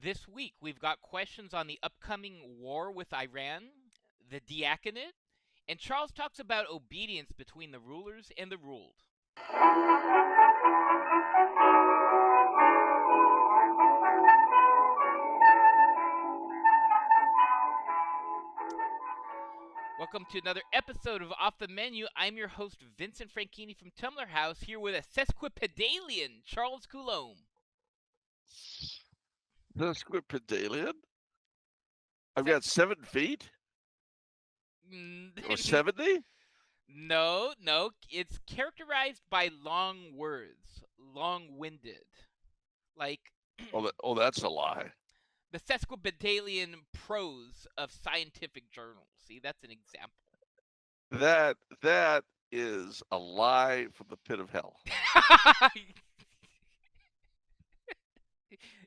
This week, we've got questions on the upcoming war with Iran, the Diaconate, and Charles talks about obedience between the rulers and the ruled. Welcome to another episode of Off the Menu. I'm your host, Vincent Franchini from Tumblr House, here with a sesquipedalian, Charles Coulombe. Sesquipedalian? I've got 7 feet? Or 70? No, it's characterized by long words, long-winded. Like That's a lie. the sesquipedalian prose of scientific journals. See, that's an example. That is a lie from the pit of hell.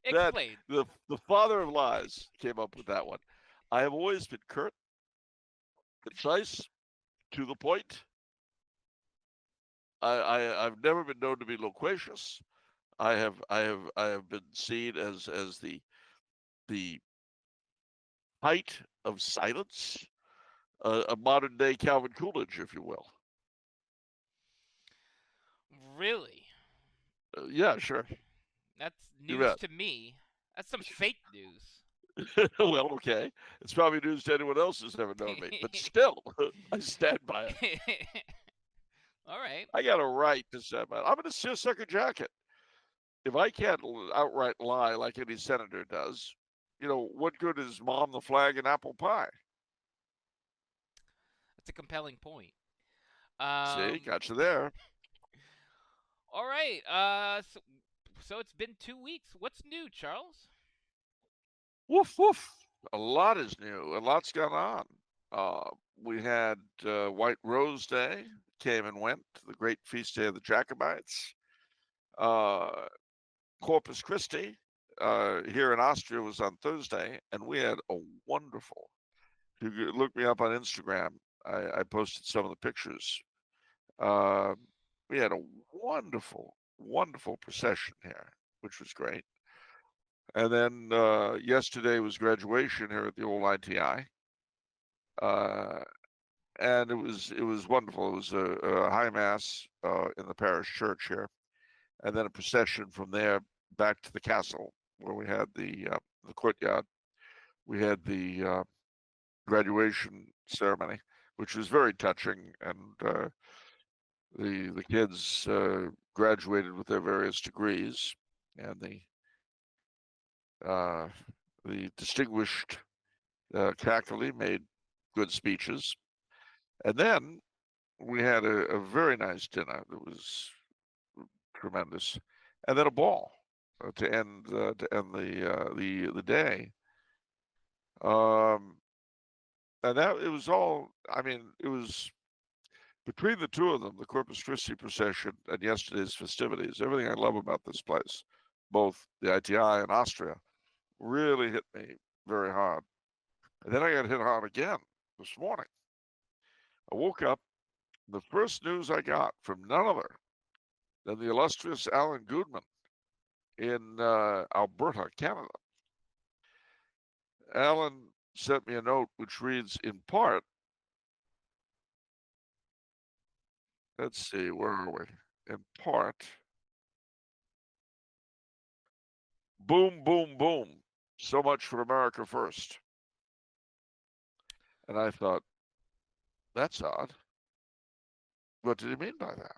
Explain. The father of lies came up with that one. I have always been curt, concise, to the point. I've never been known to be loquacious. I have been seen as the height of silence, a modern day Calvin Coolidge, if you will. Really? Yeah, sure. That's You news bet. to me. That's some fake news. Well, okay. It's probably news to anyone else who's never known me, but still, I stand by it. All right. I got a right to stand by it. I'm in a seersucker jacket. If I can't outright lie like any senator does, what good is mom the flag and apple pie? That's a compelling point. See, got you there. All right. So it's been 2 weeks. What's new, Charles? Woof, woof. A lot is new. A lot's gone on. We had White Rose Day, came and went, the great feast day of the Jacobites. Corpus Christi here in Austria was on Thursday, and we had a wonderful. If you look me up on Instagram, I posted some of the pictures. We had a wonderful, wonderful procession here, which was great. And then yesterday was graduation here at the old ITI, and it was wonderful. It was a high mass in the parish church here, and then a procession from there back to the castle where we had the courtyard. We had the graduation ceremony, which was very touching, and the kids graduated with their various degrees, and the distinguished faculty made good speeches, and then we had a very nice dinner that was tremendous, and then a ball to end the day. And that it was all. I mean, it was between the two of them, the Corpus Christi procession and yesterday's festivities. Everything I love about this place, both the ITI and Austria, really hit me very hard. And then I got hit hard again this morning. I woke up. The first news I got from none other than the illustrious Alan Goodman in Alberta, Canada. Alan sent me a note which reads in part, let's see, where are we? In part, boom, boom, boom. So much for America first. And I thought, that's odd. What did he mean by that?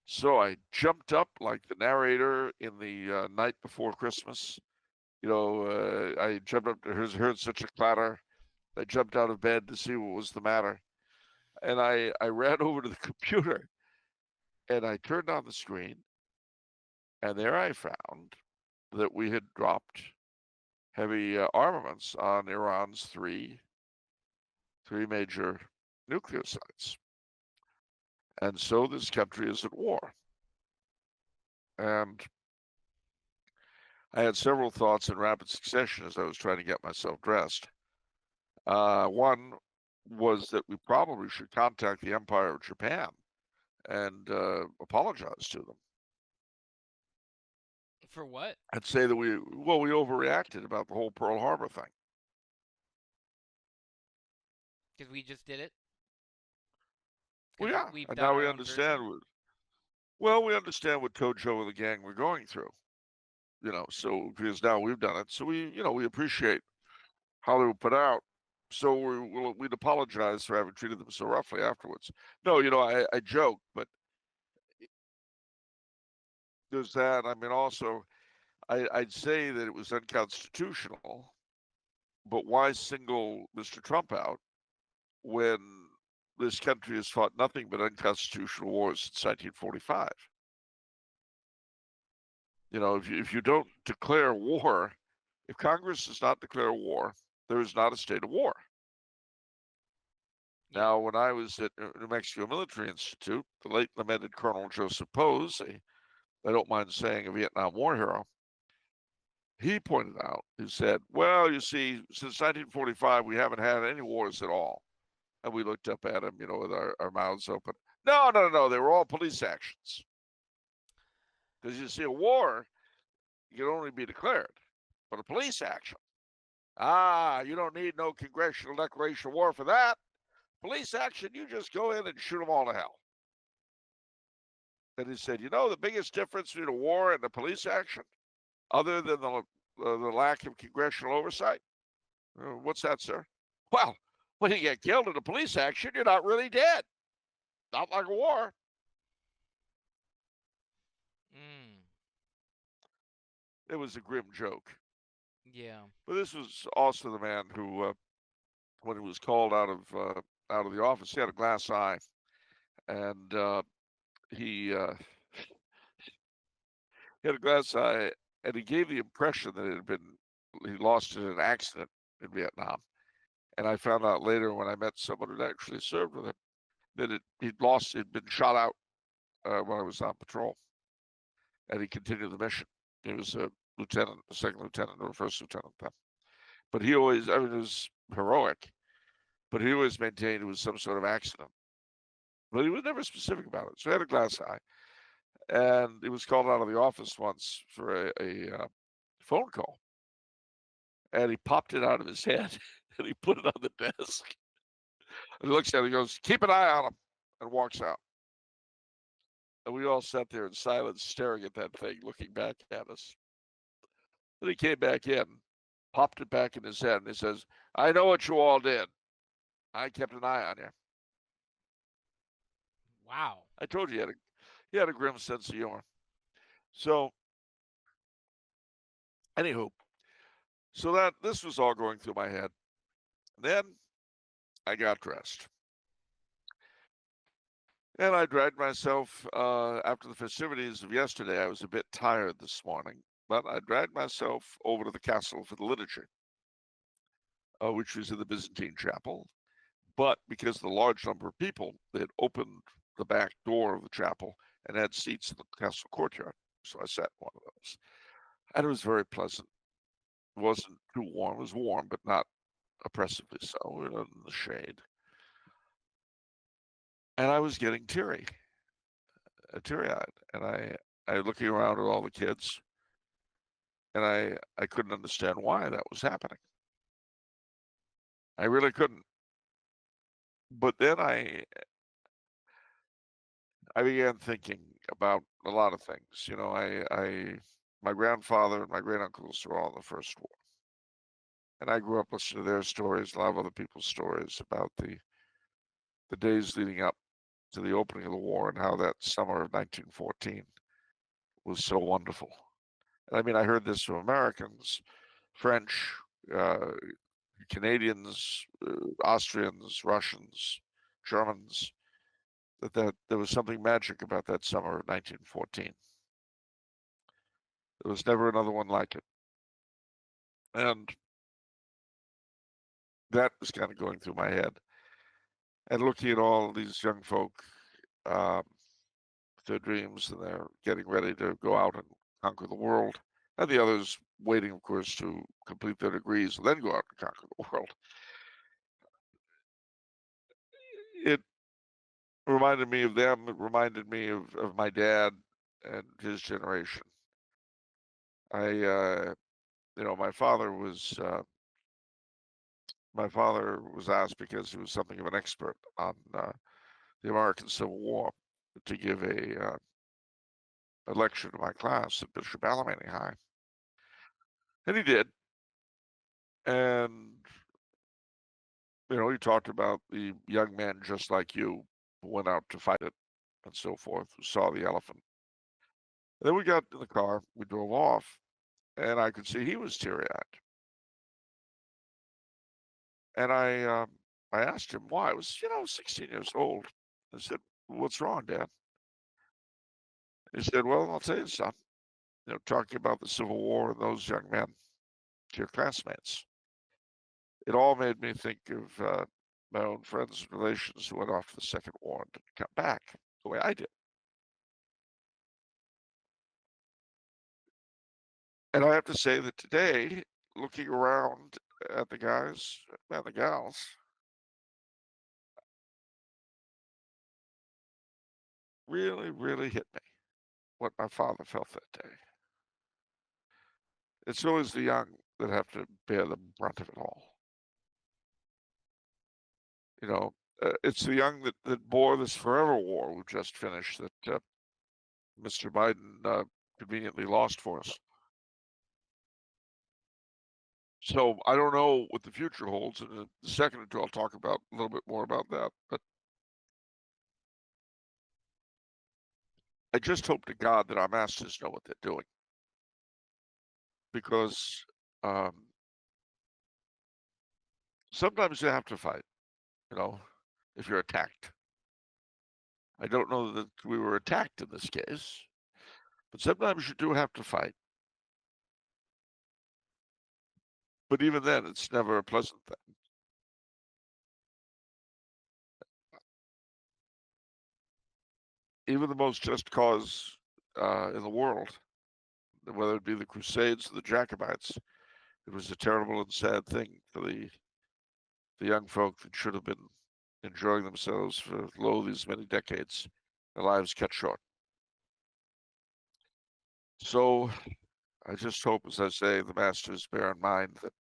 So I jumped up like the narrator in the Night Before Christmas. I jumped up to heard such a clatter. I jumped out of bed to see what was the matter. And I ran over to the computer and I turned on the screen. And there I found that we had dropped heavy armaments on Iran's three major nuclear sites. And so this country is at war. And I had several thoughts in rapid succession as I was trying to get myself dressed. One was that we probably should contact the Empire of Japan and apologize to them. For what? and say that we overreacted about the whole Pearl Harbor thing. Because we just did it. Well, Because yeah, we've and done now our we own version. understand. Well, we understand what Tojo and the gang were going through. So because now we've done it, so we appreciate how they were put out. So we'd apologize for having treated them so roughly afterwards. No, I joke, but there's that. I mean, also, I'd say that it was unconstitutional, but why single Mr. Trump out when this country has fought nothing but unconstitutional wars since 1945? If you don't declare war, if Congress does not declare war, there is not a state of war. Yeah. Now, when I was at New Mexico Military Institute, the late lamented Colonel Joseph Pose, I don't mind saying a Vietnam War hero, he pointed out, he said, well, you see, since 1945, we haven't had any wars at all. And we looked up at him, with our mouths open. No, no, no, they were all police actions. Because you see, a war can only be declared, but a police action, you don't need no congressional declaration of war for that. Police action, you just go in and shoot them all to hell. And he said, the biggest difference between a war and a police action, other than the lack of congressional oversight? What's that, sir? Well, when you get killed in a police action, you're not really dead. Not like a war. Mm. It was a grim joke. Yeah. But this was also the man who, when he was called out of the office, he had a glass eye, and he had a glass eye, and he gave the impression that he lost it in an accident in Vietnam. And I found out later when I met someone who actually served with him that he'd been shot out when I was on patrol, and he continued the mission. He was a lieutenant, a second lieutenant, or a first lieutenant then. But he always, it was heroic, but he always maintained it was some sort of accident. But he was never specific about it. So he had a glass eye, and he was called out of the office once for a phone call, and he popped it out of his head and he put it on the desk. And he looks at it, he goes, "Keep an eye on him," and walks out. And we all sat there in silence, staring at that thing, looking back at us. Then he came back in, popped it back in his head, and he says, "I know what you all did. I kept an eye on you." Wow. I told you he had a grim sense of humor. So, anywho, so that this was all going through my head. Then I got dressed. And I dragged myself after the festivities of yesterday. I was a bit tired this morning, but I dragged myself over to the castle for the liturgy, which was in the Byzantine chapel. But because of the large number of people, they had opened the back door of the chapel and had seats in the castle courtyard. So I sat in one of those. And it was very pleasant. It wasn't too warm. It was warm, but not oppressively so. We were in the shade. And I was getting teary-eyed. And I looking around at all the kids, and I couldn't understand why that was happening. I really couldn't. But then I began thinking about a lot of things. My grandfather and my great uncles were all in the First War, and I grew up listening to their stories, a lot of other people's stories about the days leading up to the opening of the war and how that summer of 1914 was so wonderful. And I mean, I heard this from Americans, French, uh, Canadians, Austrians, Russians, Germans, that there was something magic about that summer of 1914. There was never another one like it. And that was kind of going through my head. And looking at all these young folk, um, their dreams, and they're getting ready to go out and conquer the world, and the others waiting, of course, to complete their degrees and then go out and conquer the world. It reminded me of them. It reminded me of my dad and his generation. My father was asked because he was something of an expert on the American Civil War to give a lecture to my class at Bishop Alemany High, and he did. And he talked about the young men just like you who went out to fight it and so forth, who saw the elephant. And then we got in the car, we drove off, and I could see he was teary-eyed. And I asked him why. I was, 16 years old. I said, "What's wrong, Dad?" He said, "Well, I'll tell you, son. Talking about the Civil War and those young men, your classmates, it all made me think of my own friends and relations who went off to the Second War and didn't come back the way I did." And I have to say that today, looking around at the guys and the gals, really, really hit me what my father felt that day. It's always the young that have to bear the brunt of it all. It's the young that bore this forever war we just finished that Mr. Biden conveniently lost for us. So I don't know what the future holds. In a second or two, I'll talk about a little bit more about that. But I just hope to God that our masters know what they're doing, because sometimes you have to fight, if you're attacked. I don't know that we were attacked in this case, but sometimes you do have to fight. But even then, it's never a pleasant thing. Even the most just cause in the world, whether it be the Crusades or the Jacobites, it was a terrible and sad thing for the young folk that should have been enjoying themselves for these many decades, their lives cut short. So I just hope, as I say, the masters bear in mind that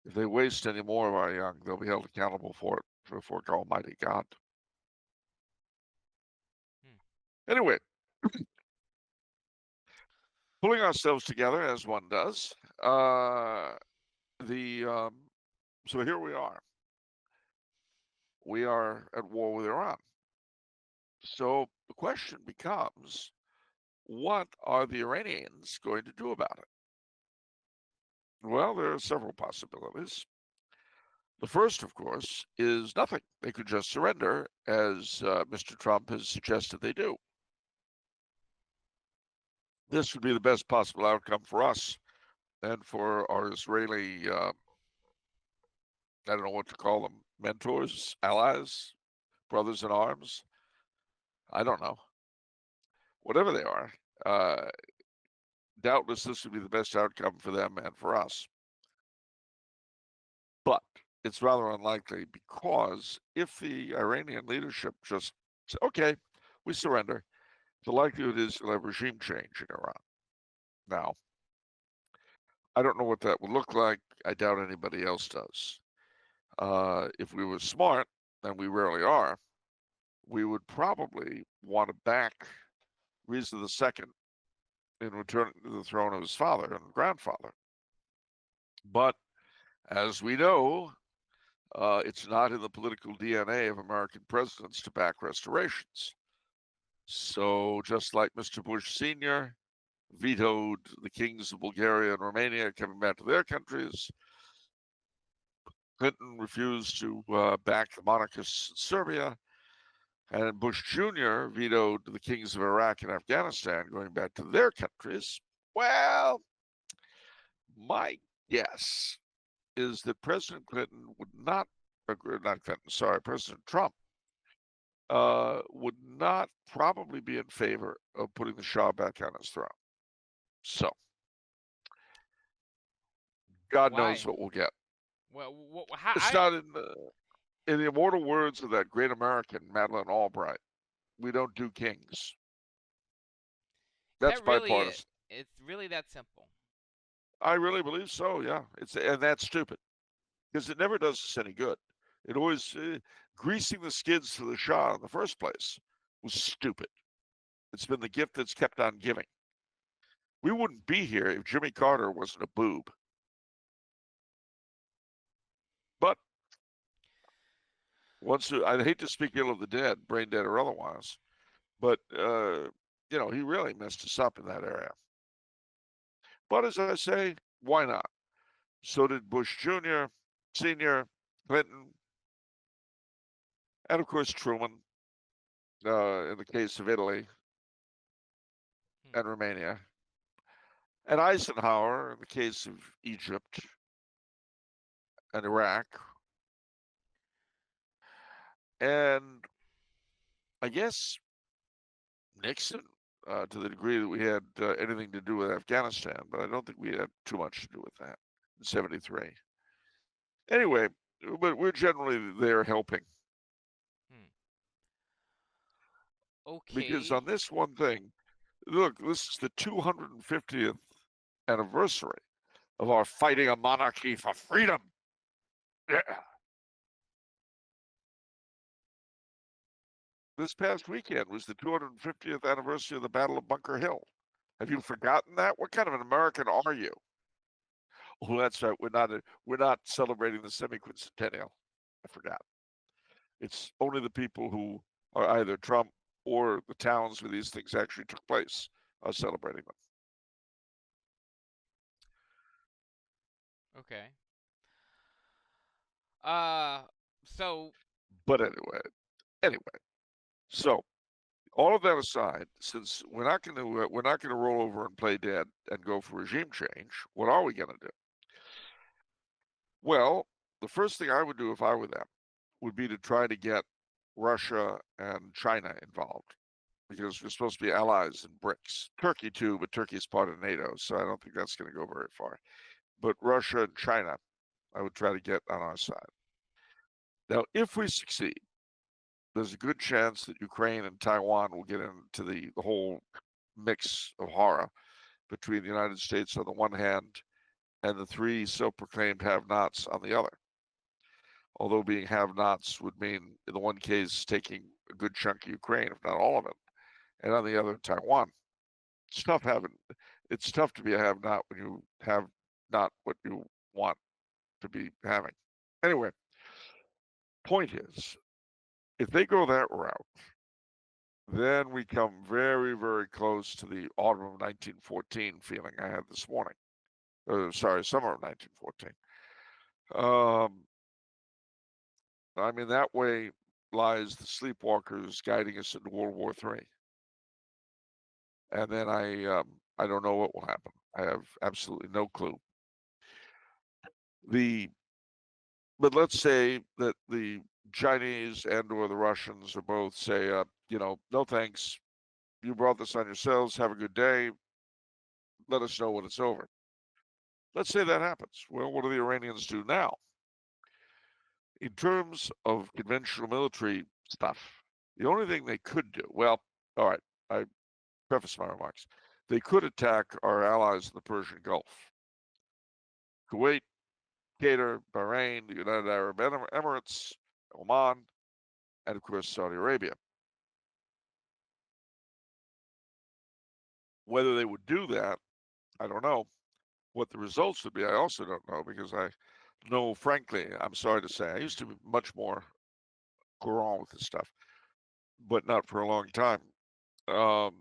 if they waste any more of our young, they'll be held accountable for it before Almighty God. Anyway, pulling ourselves together as one does. So here we are. We are at war with Iran. So the question becomes, what are the Iranians going to do about it? Well, there are several possibilities. The first, of course, is nothing. They could just surrender, as Mr. Trump has suggested they do. This would be the best possible outcome for us and for our Israeli, I don't know what to call them, mentors, allies, brothers in arms. I don't know. Whatever they are, doubtless this would be the best outcome for them and for us. But it's rather unlikely, because if the Iranian leadership just says, okay, we surrender, the likelihood is you'll have regime change in Iran. Now, I don't know what that would look like. I doubt anybody else does. If we were smart, and we rarely are, we would probably want to back Reza II in returning to the throne of his father and grandfather. But as we know, it's not in the political DNA of American presidents to back restorations. So just like Mr. Bush Sr. vetoed the kings of Bulgaria and Romania coming back to their countries, Clinton refused to back the monarchists in Serbia, and Bush Jr. vetoed the kings of Iraq and Afghanistan going back to their countries. Well, my guess is that President Clinton would not, President Trump would not probably be in favor of putting the Shah back on his throne. So, God knows what we'll get. Well, it's not in the immortal words of that great American, Madeleine Albright, we don't do kings. That's bipartisan. It's really that simple. I really believe so. Yeah, and that's stupid because it never does us any good. It always greasing the skids for the Shah in the first place was stupid. It's been the gift that's kept on giving. We wouldn't be here if Jimmy Carter wasn't a boob. But I hate to speak ill of the dead, brain dead or otherwise, but he really messed us up in that area. But as I say, why not? So did Bush Jr., Sr., Clinton, and of course Truman in the case of Italy Hmm. and Romania, and Eisenhower in the case of Egypt and Iraq, and I guess Nixon to the degree that we had anything to do with Afghanistan, but I don't think we had too much to do with that in '73. Anyway, but we're generally there helping Hmm. because Okay. on this one thing, look, this is the 250th anniversary of our fighting a monarchy for freedom. Yeah. This past weekend was the 250th anniversary of the Battle of Bunker Hill. Have you forgotten that? What kind of an American are you? Oh, that's right. We're not celebrating the semiquincentennial. I forgot. It's only the people who are either Trump or the towns where these things actually took place are celebrating them. Okay. Uh, so But anyway. So all of that aside, since we're not going to roll over and play dead and go for regime change, what are we going to do? Well, the first thing I would do if I were them would be to try to get Russia and China involved because we're supposed to be allies in BRICS. Turkey too, but Turkey is part of NATO, so I don't think that's going to go very far. But Russia and China, I would try to get on our side. Now, if we succeed, there's a good chance that Ukraine and Taiwan will get into the whole mix of horror between the United States on the one hand and the three self-proclaimed have-nots on the other. Although being have-nots would mean, in the one case, taking a good chunk of Ukraine, if not all of it, and on the other, Taiwan. It's tough having. It's tough to be a have-not when you have not what you want to be having. Anyway, point is, if they go that route, then we come very, very close to the autumn of 1914 feeling I had this morning. Sorry, summer of 1914. I mean, that way lies the sleepwalkers guiding us into World War III. And then I don't know what will happen. I have absolutely no clue. But let's say that the Chinese and or the Russians or both say, no thanks. You brought this on yourselves. Have a good day. Let us know when it's over. Let's say that happens. Well, what do the Iranians do now? In terms of conventional military stuff, the only thing they could do, well, all right, I preface my remarks. They could attack our allies in the Persian Gulf. Kuwait, Qatar, Bahrain, the United Arab Emirates, Oman, and of course Saudi Arabia. Whether they would do that, I don't know. What the results would be, I also don't know because I know, frankly, I'm sorry to say, I used to be much more courant with this stuff, but not for a long time. Um,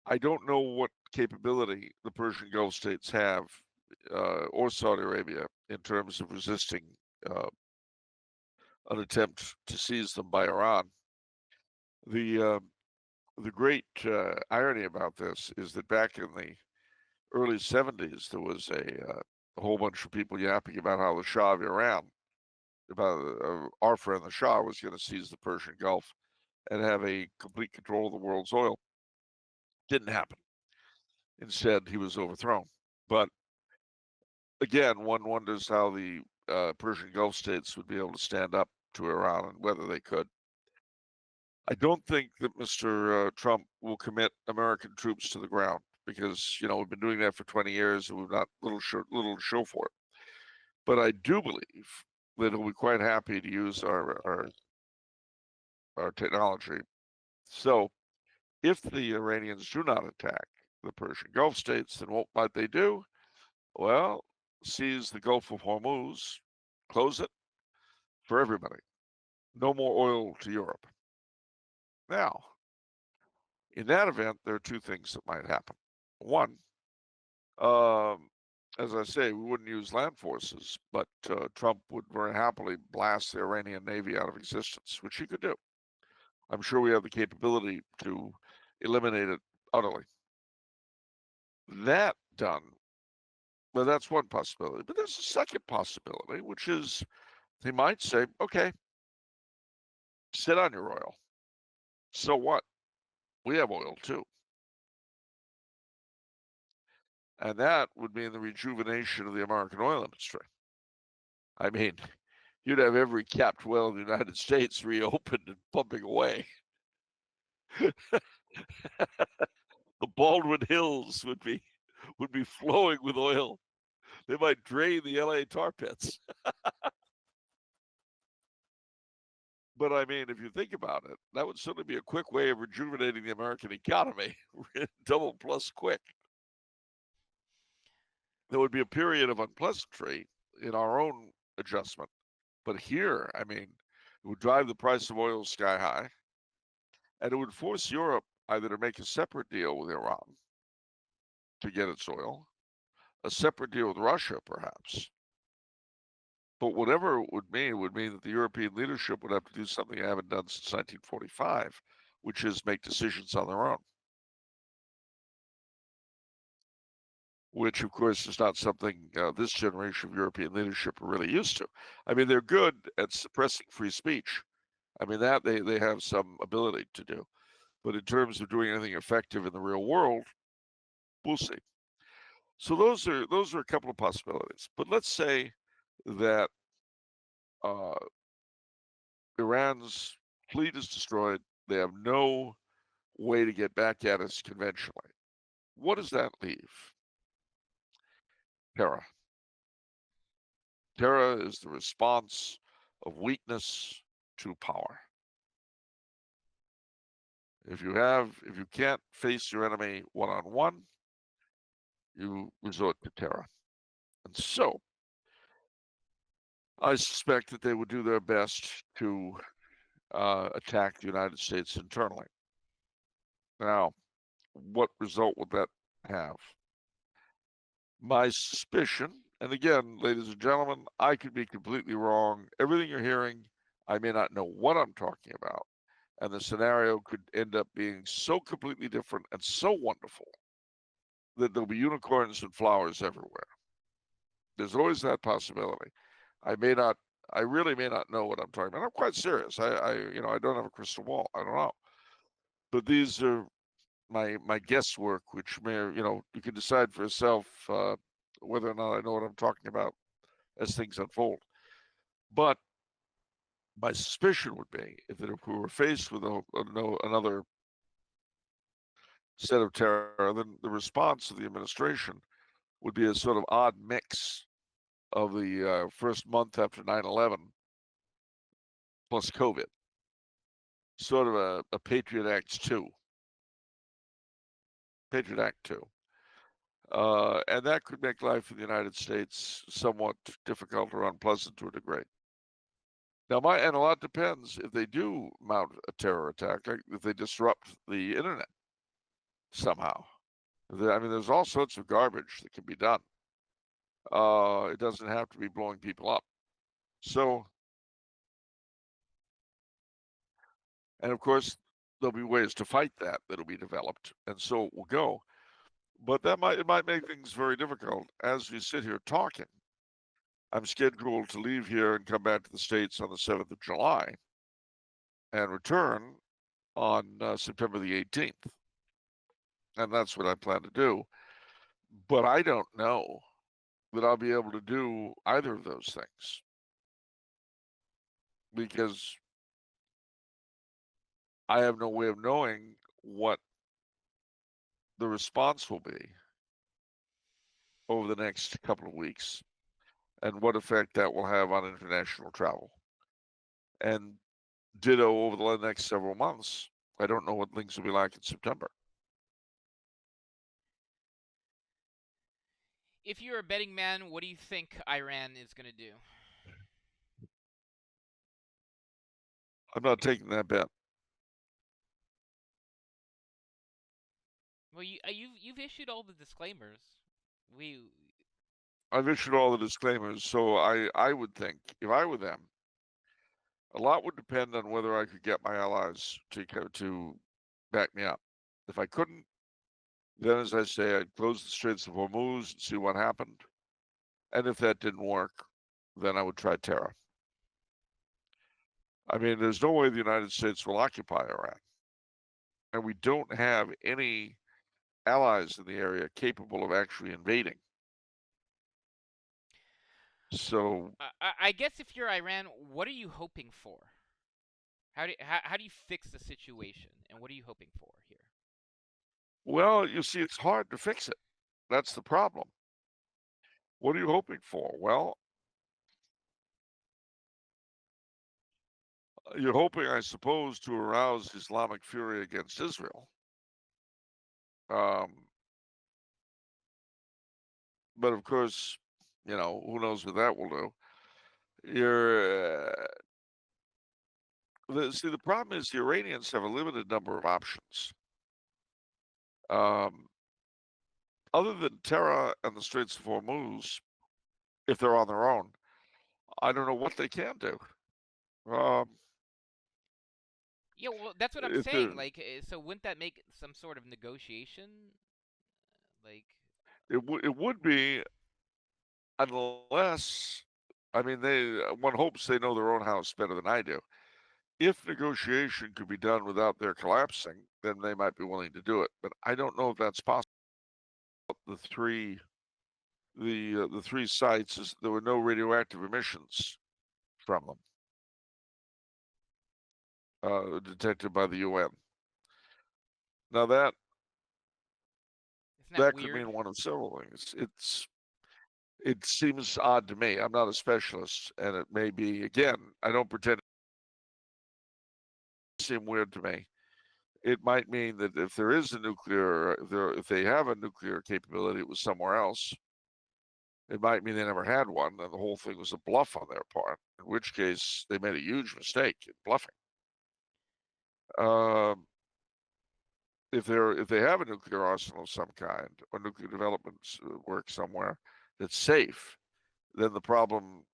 I don't know what capability the Persian Gulf states have, or Saudi Arabia, in terms of resisting uh, an attempt to seize them by Iran. The the great irony about this is that back in the early '70s, there was a whole bunch of people yapping about how the Shah of Iran, about our friend the Shah, was going to seize the Persian Gulf and have a complete control of the world's oil. Didn't happen. Instead, he was overthrown. But again, one wonders how the Persian Gulf states would be able to stand up to Iran and whether they could. I don't think that Mr. Trump will commit American troops to the ground. because we've been doing that for 20 years and we've not little to show for it. But I do believe that he'll be quite happy to use our technology. So if the Iranians do not attack the Persian Gulf states, then what might they do? Well, seize the Gulf of Hormuz, close it for everybody. No more oil to Europe. Now, in that event, there are two things that might happen. One, um, as I say, we wouldn't use land forces, but Trump would very happily blast the Iranian Navy out of existence, which he could do. I'm sure we have the capability to eliminate it utterly. That done, well, that's one possibility. But there's a second possibility, which is they might say, okay, sit on your oil. So what? We have oil too. And that would mean the rejuvenation of the American oil industry. I mean, you'd have every capped well in the United States reopened and pumping away. The Baldwin Hills would be flowing with oil. They might drain the LA tar pits. But I mean, if you think about it, that would certainly be a quick way of rejuvenating the American economy. Double plus quick. There would be a period of unpleasantry in our own adjustment. But here, I mean, it would drive the price of oil sky high, and it would force Europe either to make a separate deal with Iran to get its oil, a separate deal with Russia, perhaps. But whatever it would mean that the European leadership would have to do something they haven't done since 1945, which is make decisions on their own. Which, of course, is not something this generation of European leadership are really used to. I mean, they're good at suppressing free speech. I mean, that they have some ability to do. But in terms of doing anything effective in the real world, we'll see. So those are a couple of possibilities. But let's say that Iran's fleet is destroyed. They have no way to get back at us conventionally. What does that leave? Terror. Terror is the response of weakness to power. If you can't face your enemy one-on-one, you resort to terror. And so I suspect that they would do their best to attack the United States internally. Now, what result would that have? My suspicion, and again, ladies and gentlemen, I could be completely wrong. Everything you're hearing, I may not know what I'm talking about. And the scenario could end up being so completely different and so wonderful that there'll be unicorns and flowers everywhere. There's always that possibility. I really may not know what I'm talking about. I'm quite serious. I don't have a crystal ball. I don't know. But these are my guesswork, which may, you can decide for yourself whether or not I know what I'm talking about as things unfold. But my suspicion would be if we were faced with another set of terror, then the response of the administration would be a sort of odd mix of the first month after 9/11 plus COVID, sort of a Patriot Act 2. Patriot Act 2. And that could make life in the United States somewhat difficult or unpleasant to a degree. Now, and a lot depends if they do mount a terror attack, like if they disrupt the internet somehow. I mean, there's all sorts of garbage that can be done. It doesn't have to be blowing people up. So, and of course, there'll be ways to fight that'll be developed, and so it will go. But it might make things very difficult as we sit here talking. I'm scheduled to leave here and come back to the States on the 7th of July and return on September the 18th. And that's what I plan to do. But I don't know that I'll be able to do either of those things because I have no way of knowing what the response will be over the next couple of weeks and what effect that will have on international travel. And ditto over the next several months. I don't know what things will be like in September. If you're a betting man, what do you think Iran is going to do? I'm not taking that bet. Well, you've issued all the disclaimers. We I've issued all the disclaimers, so I would think if I were them, a lot would depend on whether I could get my allies to back me up. If I couldn't, then as I say, I'd close the Straits of Hormuz and see what happened. And if that didn't work, then I would try terror. I mean, there's no way the United States will occupy Iran. And we don't have any allies in the area capable of actually invading. So, I guess if you're Iran, what are you hoping for? How do you fix the situation, and what are you hoping for here? well, you see, it's hard to fix it. That's the problem. What are you hoping for? Well, you're hoping, I suppose, to arouse Islamic fury against Israel. Um, but of course, who knows what that will do. See, the problem is the Iranians have a limited number of options. Um, other than Terra and the Straits of Hormuz, if they're on their own, I don't know what they can do. Um, Yeah, well, that's what I'm if saying. they're, Like, so wouldn't that make some sort of negotiation? Like, it would be unless, I mean, one hopes they know their own house better than I do. If negotiation could be done without their collapsing, then they might be willing to do it. But I don't know if that's possible. The three the three sites is there were no radioactive emissions from them detected by the UN. Now isn't that that could weird? mean one of several things. It seems odd to me. I'm not a specialist, and it may be again. I don't pretend it seem weird to me. It might mean that if there is a if they have a nuclear capability, it was somewhere else. It might mean they never had one, and the whole thing was a bluff on their part. In which case, they made a huge mistake in bluffing. Um, if they have a nuclear arsenal of some kind or nuclear development work somewhere that's safe, then the problem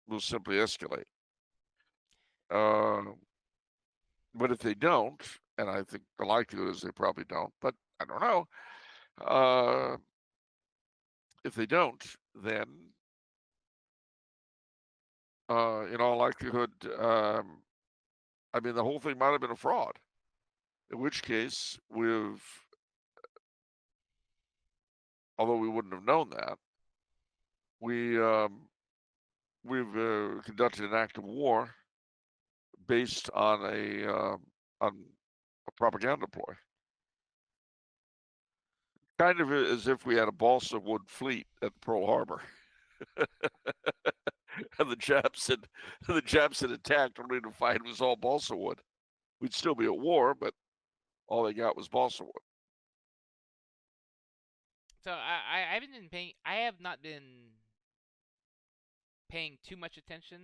will simply escalate. Uh, but if they don't, and I think the likelihood is they probably don't, but I don't know. Uh, if they don't, then in all likelihood, I mean, the whole thing might have been a fraud. In which case, although we wouldn't have known that, we we've conducted an act of war based on a propaganda ploy, kind of as if we had a balsa wood fleet at Pearl Harbor, and the Japs had attacked only to find it was all balsa wood. We'd still be at war, but all they got was balsa wood. So I haven't been paying. I have not been paying too much attention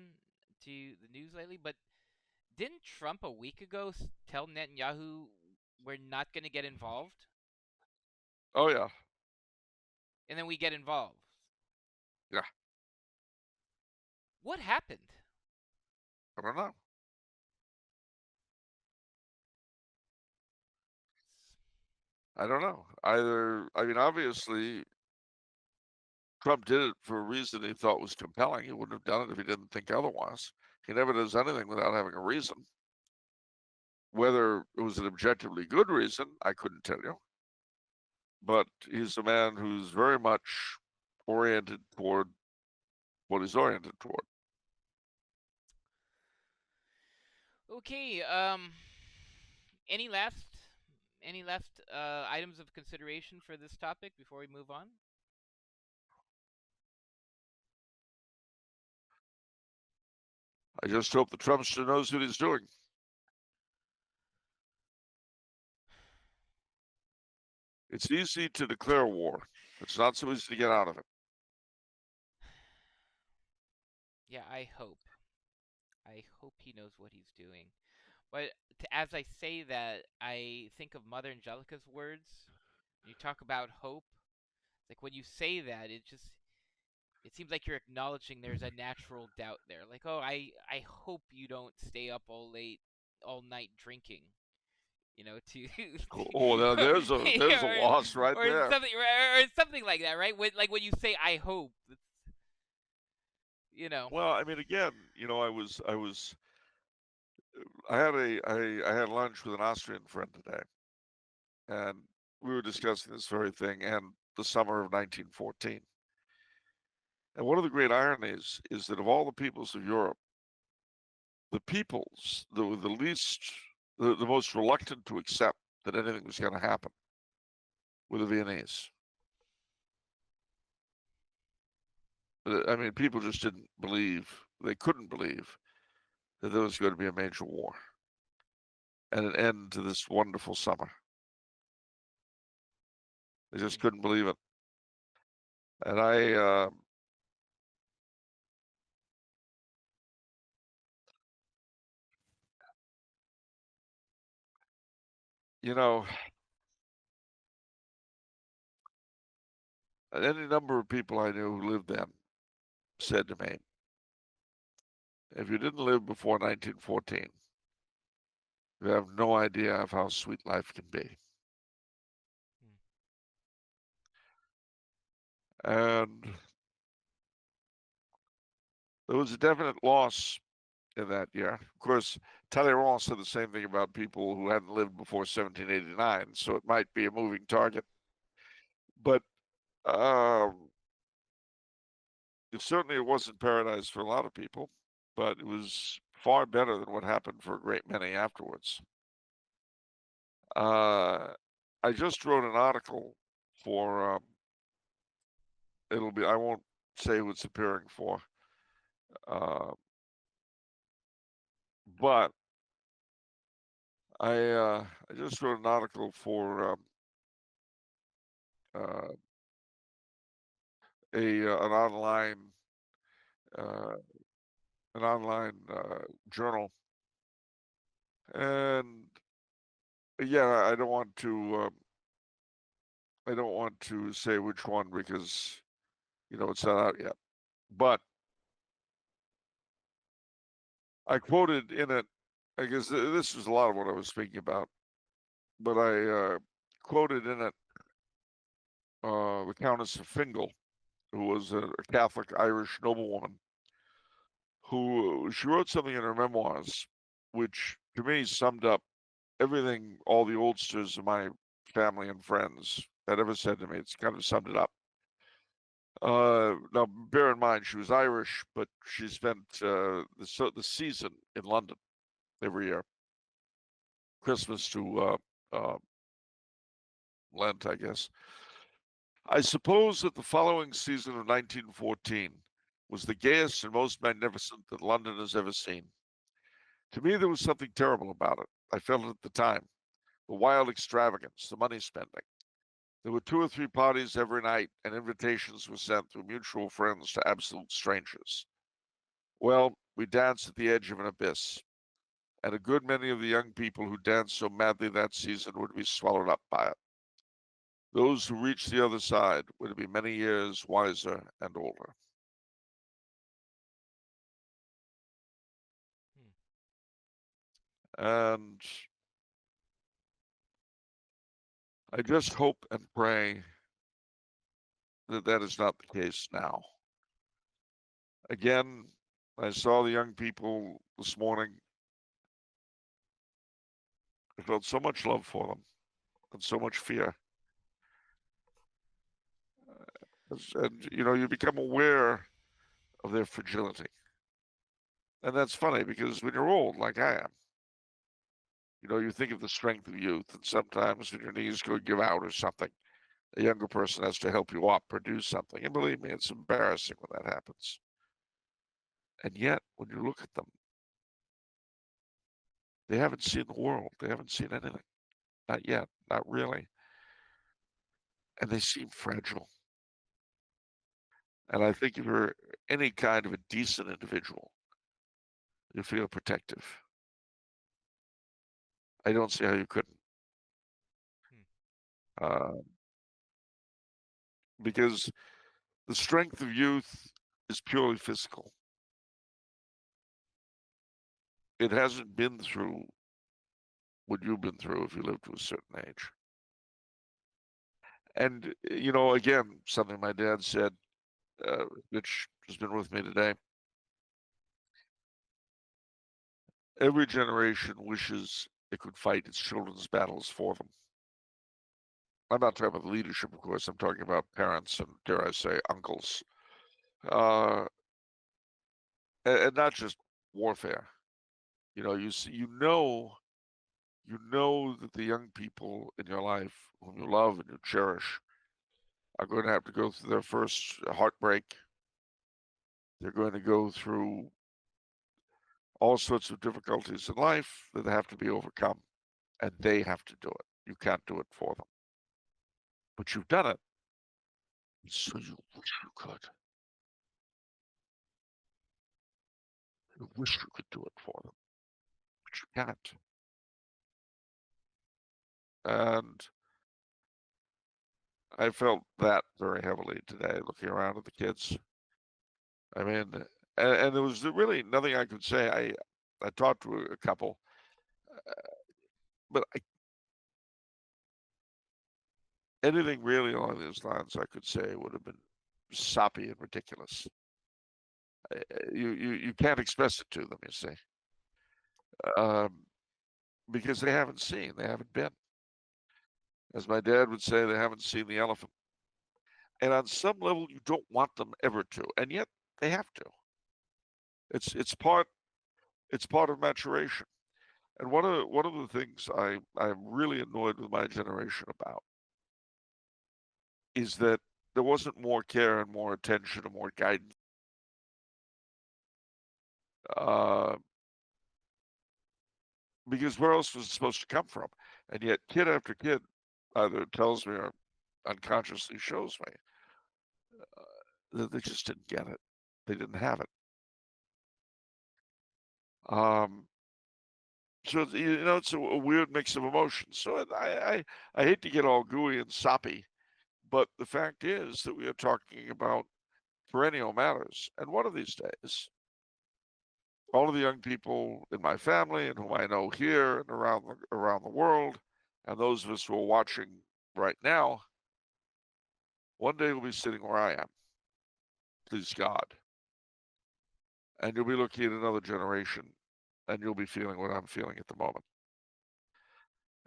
to the news lately. But didn't Trump a week ago tell Netanyahu we're not going to get involved, Oh yeah, and then we get involved? yeah. What happened? I don't know. I don't know. I mean, obviously, Trump did it for a reason he thought was compelling. He wouldn't have done it if he didn't think otherwise. He never does anything without having a reason. Whether it was an objectively good reason, I couldn't tell you. But he's a man who's very much oriented toward what he's oriented toward. Okay. Any last Any last items of consideration for this topic before we move on? I just hope the Trumpster knows what he's doing. It's easy to declare war. It's not so easy to get out of it. Yeah, I hope. I hope he knows what he's doing. But as I say that, I think of Mother Angelica's words. When you talk about hope, like when you say that, it seems like you're acknowledging there's a natural doubt there. Like, oh, I hope you don't stay up all night drinking. To Oh, now there's a or, loss right or there. something or something like that, right? When you say I hope, you know. Well, I mean, again, I had lunch with an Austrian friend today, and we were discussing this very thing and the summer of 1914. And one of the great ironies is that of all the peoples of Europe, the peoples that were the most reluctant to accept that anything was going to happen were the Viennese. I mean, people just didn't believe, they couldn't believe that there was going to be a major war and an end to this wonderful summer. They just couldn't believe it. And you know, any number of people I knew who lived then said to me, if you didn't live before 1914, you have no idea of how sweet life can be. And there was a definite loss in that year. Of course, Talleyrand said the same thing about people who hadn't lived before 1789, so it might be a moving target. But certainly it wasn't paradise for a lot of people, but it was far better than what happened for a great many afterwards. I just wrote an article for I won't say who it's appearing for, uh, but I just wrote an article for uh, an uh, online journal, and yeah, I don't want to say which one because it's not out yet, but I quoted in it. I guess this is a lot of what I was speaking about, but I quoted in it the Countess of Fingal, who was a Catholic Irish noblewoman, who she wrote something in her memoirs, which to me summed up everything all the oldsters of my family and friends had ever said to me. It's kind of summed it up. Now, bear in mind, she was Irish, but she spent the season in London every year, Christmas to Lent, I guess. I suppose that the following season of 1914 was the gayest and most magnificent that London has ever seen. To me, there was something terrible about it. I felt it at the time. The wild extravagance, the money spending. There were 2 or 3 parties every night, and invitations were sent through mutual friends to absolute strangers. Well, we danced at the edge of an abyss, and a good many of the young people who danced so madly that season would be swallowed up by it. Those who reached the other side would be many years wiser and older. And I just hope and pray that that is not the case now. Again, I saw the young people this morning. I felt so much love for them and so much fear. And, you become aware of their fragility. And that's funny because when you're old, like I am, You think of the strength of youth, and sometimes when your knees go give out or something, a younger person has to help you up or do something. And believe me, it's embarrassing when that happens. And yet, when you look at them, they haven't seen the world. They haven't seen anything. Not yet. Not really. And they seem fragile. And I think if you're any kind of a decent individual, you feel protective. I don't see how you couldn't. Hmm. Uh, because the strength of youth is purely physical. It hasn't been through what you've been through if you live to a certain age. And, again, something my dad said, which has been with me today. Every generation wishes it could fight its children's battles for them. I'm not talking about leadership, of course. I'm talking about parents and, dare I say, uncles. Uh, and not just warfare. You know that the young people in your life whom you love and you cherish are going to have to go through their first heartbreak. They're going to go through all sorts of difficulties in life that have to be overcome, and they have to do it. You can't do it for them. But you've done it, so you wish you could. You wish you could do it for them, but you can't. And I felt that very heavily today, looking around at the kids. I mean, and there was really nothing I could say. I talked to a couple, but anything really along those lines I could say would have been soppy and ridiculous. You can't express it to them, you see, um, because they haven't been. As my dad would say, they haven't seen the elephant. And on some level, you don't want them ever to, and yet they have to. It's part of maturation. And one of the things I'm really annoyed with my generation about is that there wasn't more care and more attention and more guidance. Uh, because where else was it supposed to come from? And yet, kid after kid either tells me or unconsciously shows me that they just didn't get it. They didn't have it. Um, so it's a weird mix of emotions. So I hate to get all gooey and soppy, but the fact is that we are talking about perennial matters. And one of these days, all of the young people in my family and whom I know here and around the world, and those of us who are watching right now, one day we'll be sitting where I am, please God, and you'll be looking at another generation, and you'll be feeling what I'm feeling at the moment.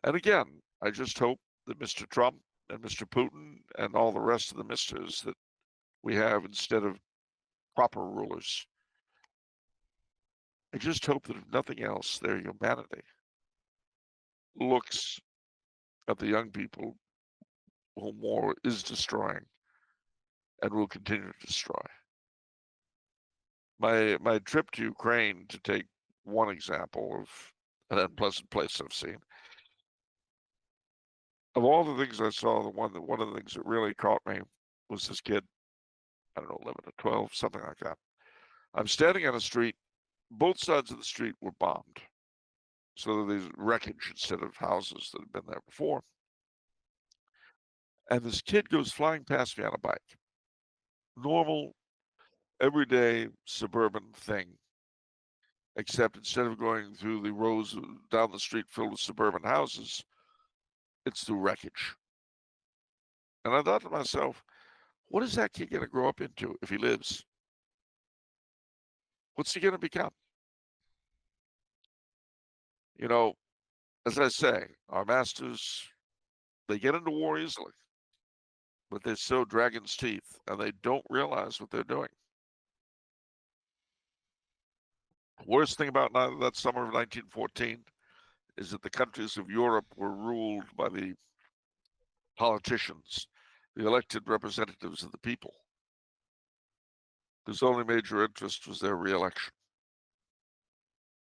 And again, I just hope that Mr. Trump and Mr. Putin and all the rest of the misters that we have instead of proper rulers, I just hope that if nothing else, their humanity looks at the young people whom war is destroying and will continue to destroy. My trip to Ukraine, to take one example of an unpleasant place I've seen, of all the things I saw, one of the things that really caught me was this kid, I don't know, 11 or 12, something like that. I'm standing on a street. Both sides of the street were bombed. So there's wreckage instead of houses that had been there before. And this kid goes flying past me on a bike. Normal, everyday suburban thing, except instead of going through the rows down the street filled with suburban houses, it's through wreckage. And I thought to myself, what is that kid going to grow up into if he lives? What's he going to become? You know, as I say, our masters, they get into war easily, but they sow dragon's teeth and they don't realize what they're doing. Worst thing about that summer of 1914 is that the countries of Europe were ruled by the politicians, the elected representatives of the people, whose only major interest was their reelection.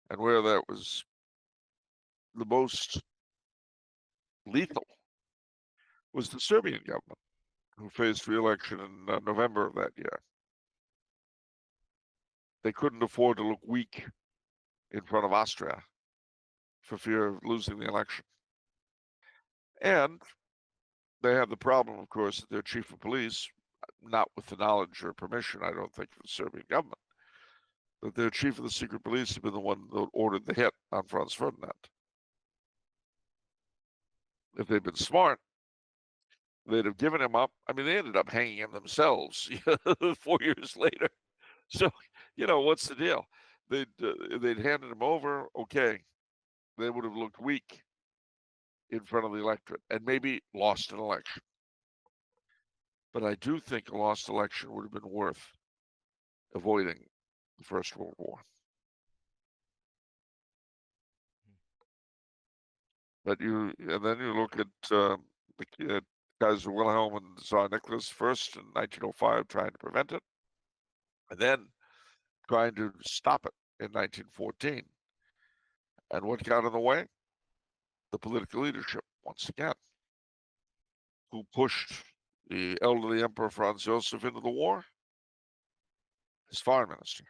And where that was the most lethal was the Serbian government, who faced reelection in November of that year. They couldn't afford to look weak in front of Austria for fear of losing the election. And they had the problem, of course, that their chief of police, not with the knowledge or permission, I don't think, of the Serbian government, that their chief of the secret police had been the one that ordered the hit on Franz Ferdinand. If they'd been smart, they'd have given him up. I mean, they ended up hanging him themselves 4 years later. So, what's the deal? They'd handed him over. Okay, they would have looked weak in front of the electorate and maybe lost an election. But I do think a lost election would have been worth avoiding the First World War. And then you look at the Kaiser Wilhelm and Tsar Nicholas first in 1905, trying to prevent it, and then trying to stop it in 1914. And what got in the way? The political leadership, once again, who pushed the elderly Emperor Franz Joseph into the war? His foreign minister.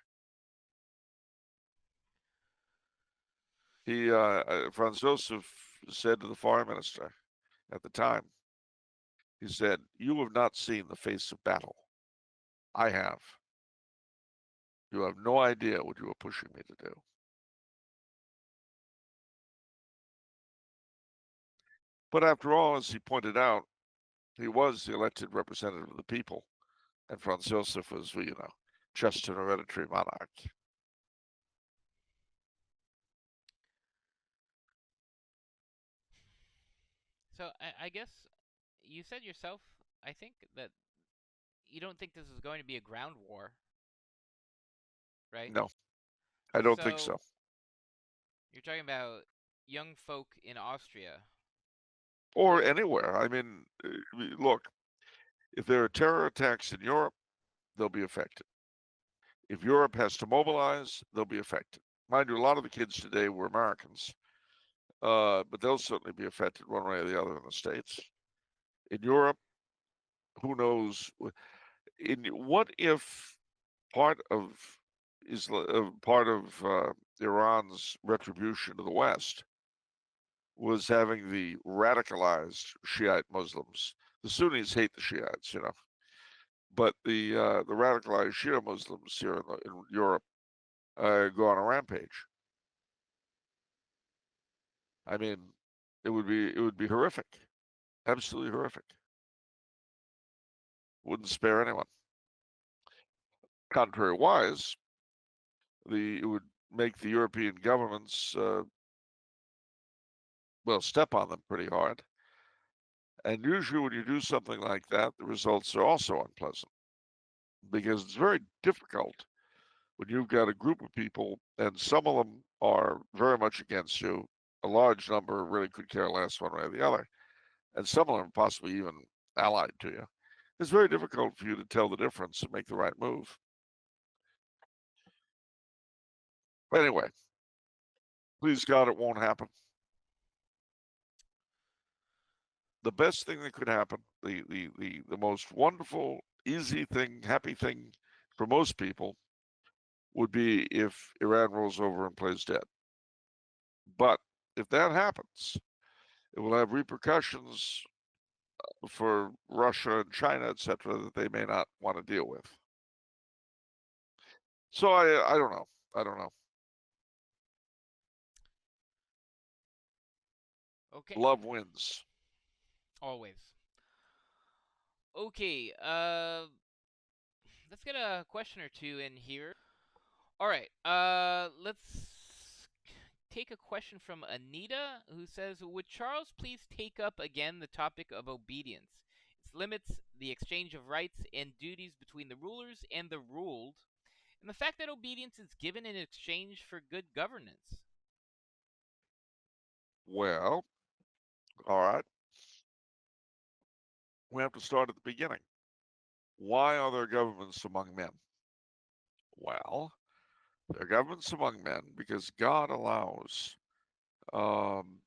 Franz Joseph said to the foreign minister at the time, he said, "You have not seen the face of battle. I have. You have no idea what you are pushing me to do." But after all, as he pointed out, he was the elected representative of the people, and Franz Joseph was, just an hereditary monarch. So I guess you said yourself, I think, that you don't think this is going to be a ground war, right? No, I don't think So so. you're talking about young folk in Austria. Or So anywhere. I mean, look, if there are terror attacks in Europe, they'll be affected. If Europe has to mobilize, they'll be affected. Mind you, a lot of the kids today were Americans, but they'll certainly be affected one way or the other in the States. In Europe, who knows? What if part of part of Iran's retribution to the West was having the radicalized Shiite Muslims? The Sunnis hate the Shiites, but the radicalized Shia Muslims here in Europe go on a rampage. I mean, it would be horrific, absolutely horrific. Wouldn't spare anyone. Contrariwise, it would make the European governments step on them pretty hard. And usually, when you do something like that, the results are also unpleasant because it's very difficult when you've got a group of people and some of them are very much against you. A large number really could care less one way or the other, and some of them possibly even allied to you. It's very difficult for you to tell the difference and make the right move. But anyway, please God, it won't happen. The best thing that could happen, the most wonderful, easy thing, happy thing for most people would be if Iran rolls over and plays dead. But if that happens, it will have repercussions for Russia and China, etc., that they may not want to deal with. So I don't know. I don't know. okay, Love wins. always. Okay, let's get a question or two in here. All right, let's take a question from Anita, who says, "Would Charles please take up again the topic of obedience? Its limits, the exchange of rights and duties between the rulers and the ruled, and the fact that obedience is given in exchange for good governance." Well, all right, we have to start at the beginning. Why are there governments among men? Well, there are governments among men because God allows, um,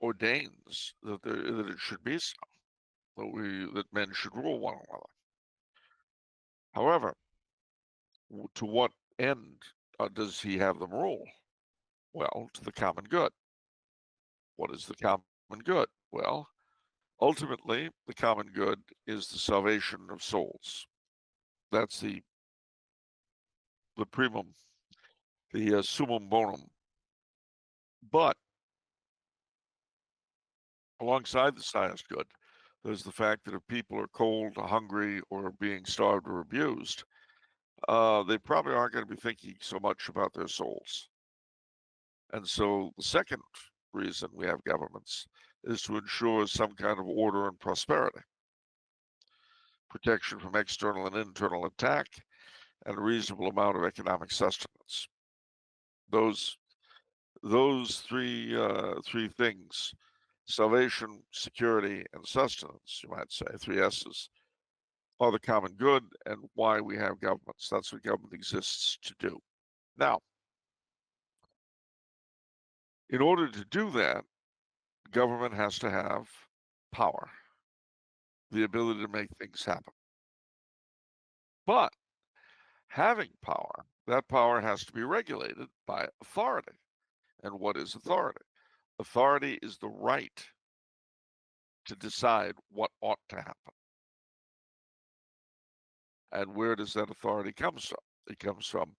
ordains that it should be so, that men should rule one another. However, to what end does he have them rule? Well, to the common good. What is the common good? Well, ultimately, the common good is the salvation of souls. That's the primum, the summum bonum. But alongside the highest good, there's the fact that if people are cold, hungry, or being starved or abused, they probably aren't going to be thinking so much about their souls. And so the second reason we have governments is to ensure some kind of order and prosperity, protection from external and internal attack, and a reasonable amount of economic sustenance. Those three things: salvation, security, and sustenance, you might say, three S's, are the common good and why we have governments. That's what government exists to do. Now, in order to do that, government has to have power, the ability to make things happen. But having power, that power has to be regulated by authority. And what is authority? Authority is the right to decide what ought to happen. And where does that authority come from? It comes from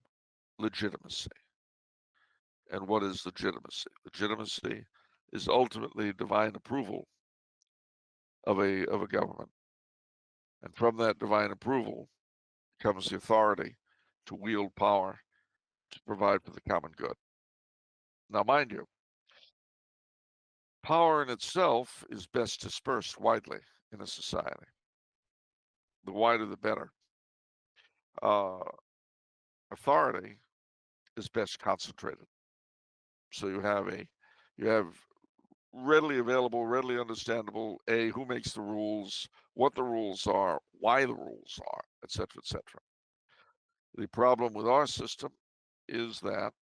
legitimacy. And what is legitimacy? Legitimacy is ultimately divine approval of a government. And from that divine approval comes the authority to wield power to provide for the common good. Now, mind you, power in itself is best dispersed widely in a society. The wider, the better. Uh, Authority is best concentrated. So you have readily available, readily understandable, who makes the rules, what the rules are, why the rules are, etc., etc. The problem with our system is that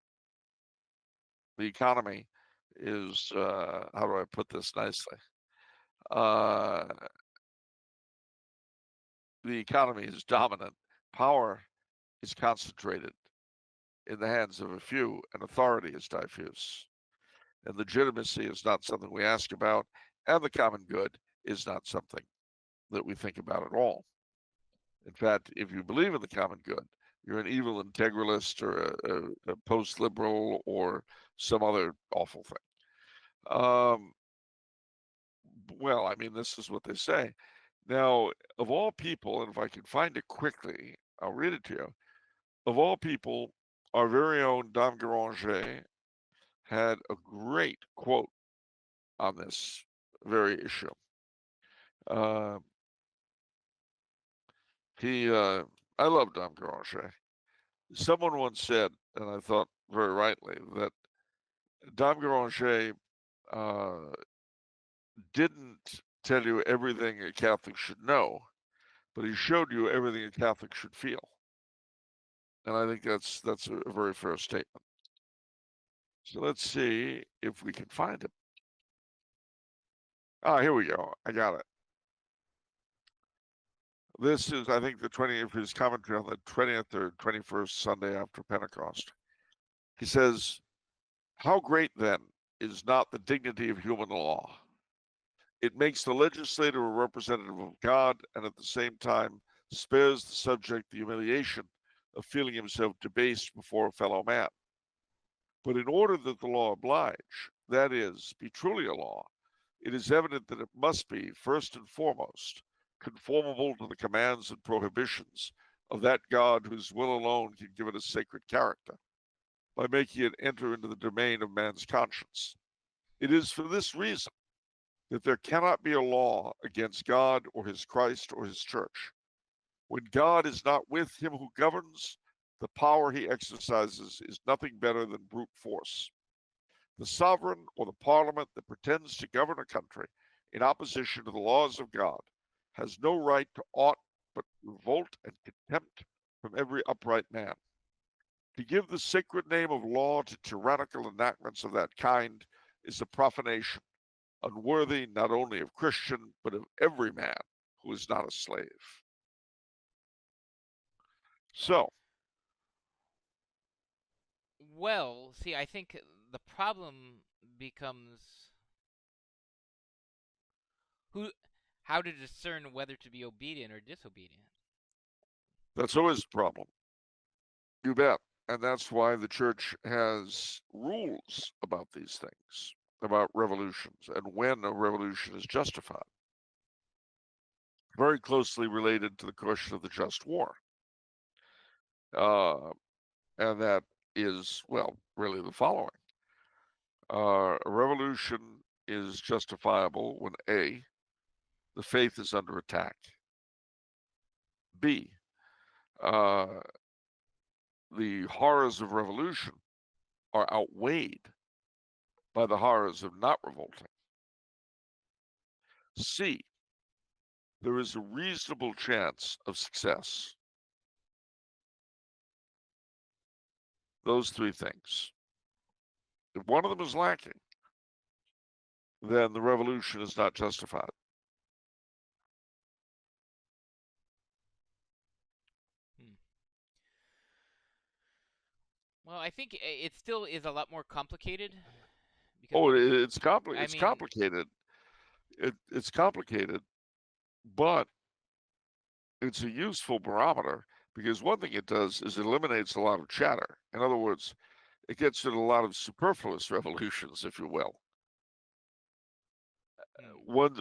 the economy is, how do I put this nicely? Uh, the economy is dominant. Power is concentrated in the hands of a few, and authority is diffuse. And legitimacy is not something we ask about, and the common good is not something that we think about at all. In fact, if you believe in the common good, you're an evil integralist or a post liberal or some other awful thing. Well, I mean, this is what they say. Now, of all people, and if I can find it quickly, I'll read it to you. Of all people, our very own Dame Garanger had a great quote on this very issue. Uh, I love Dame Garanger. Someone once said, and I thought very rightly, that Dame Garanger uh, didn't tell you everything a Catholic should know, but he showed you everything a Catholic should feel. And I think that's a very fair statement. So let's see if we can find it. Ah, here we go. I got it. This is, I think, the 20th, his commentary on the 20th or 21st Sunday after Pentecost. He says, how great, then, is not the dignity of human law? It makes the legislator a representative of God, and at the same time spares the subject the humiliation of feeling himself debased before a fellow man. But in order that the law oblige, that is, be truly a law, it is evident that it must be, first and foremost, conformable to the commands and prohibitions of that God whose will alone can give it a sacred character, by making it enter into the domain of man's conscience. It is for this reason that there cannot be a law against God or his Christ or his church. When God is not with him who governs, the power he exercises is nothing better than brute force. The sovereign or the parliament that pretends to govern a country in opposition to the laws of God has no right to aught but revolt and contempt from every upright man. To give the sacred name of law to tyrannical enactments of that kind is a profanation, unworthy not only of Christian, but of every man who is not a slave. So, Well, see, I think the problem becomes who, how to discern whether to be obedient or disobedient. that's always a problem. You bet. And that's why the church has rules about these things, about revolutions, and when a revolution is justified. Very closely related to the question of the just war. Uh, and that is, well, really the following. A revolution is justifiable when A, the faith is under attack, B, uh, the horrors of revolution are outweighed by the horrors of not revolting, C, there is a reasonable chance of success. Those three things. If one of them is lacking, then the revolution is not justified. Hmm. Well, I think it still is a lot more complicated because Oh, what if I it's mean, complicated. It's complicated, but it's a useful barometer because one thing it does is it eliminates a lot of chatter. In other words, it gets rid of a lot of superfluous revolutions, if you will. hmm. One,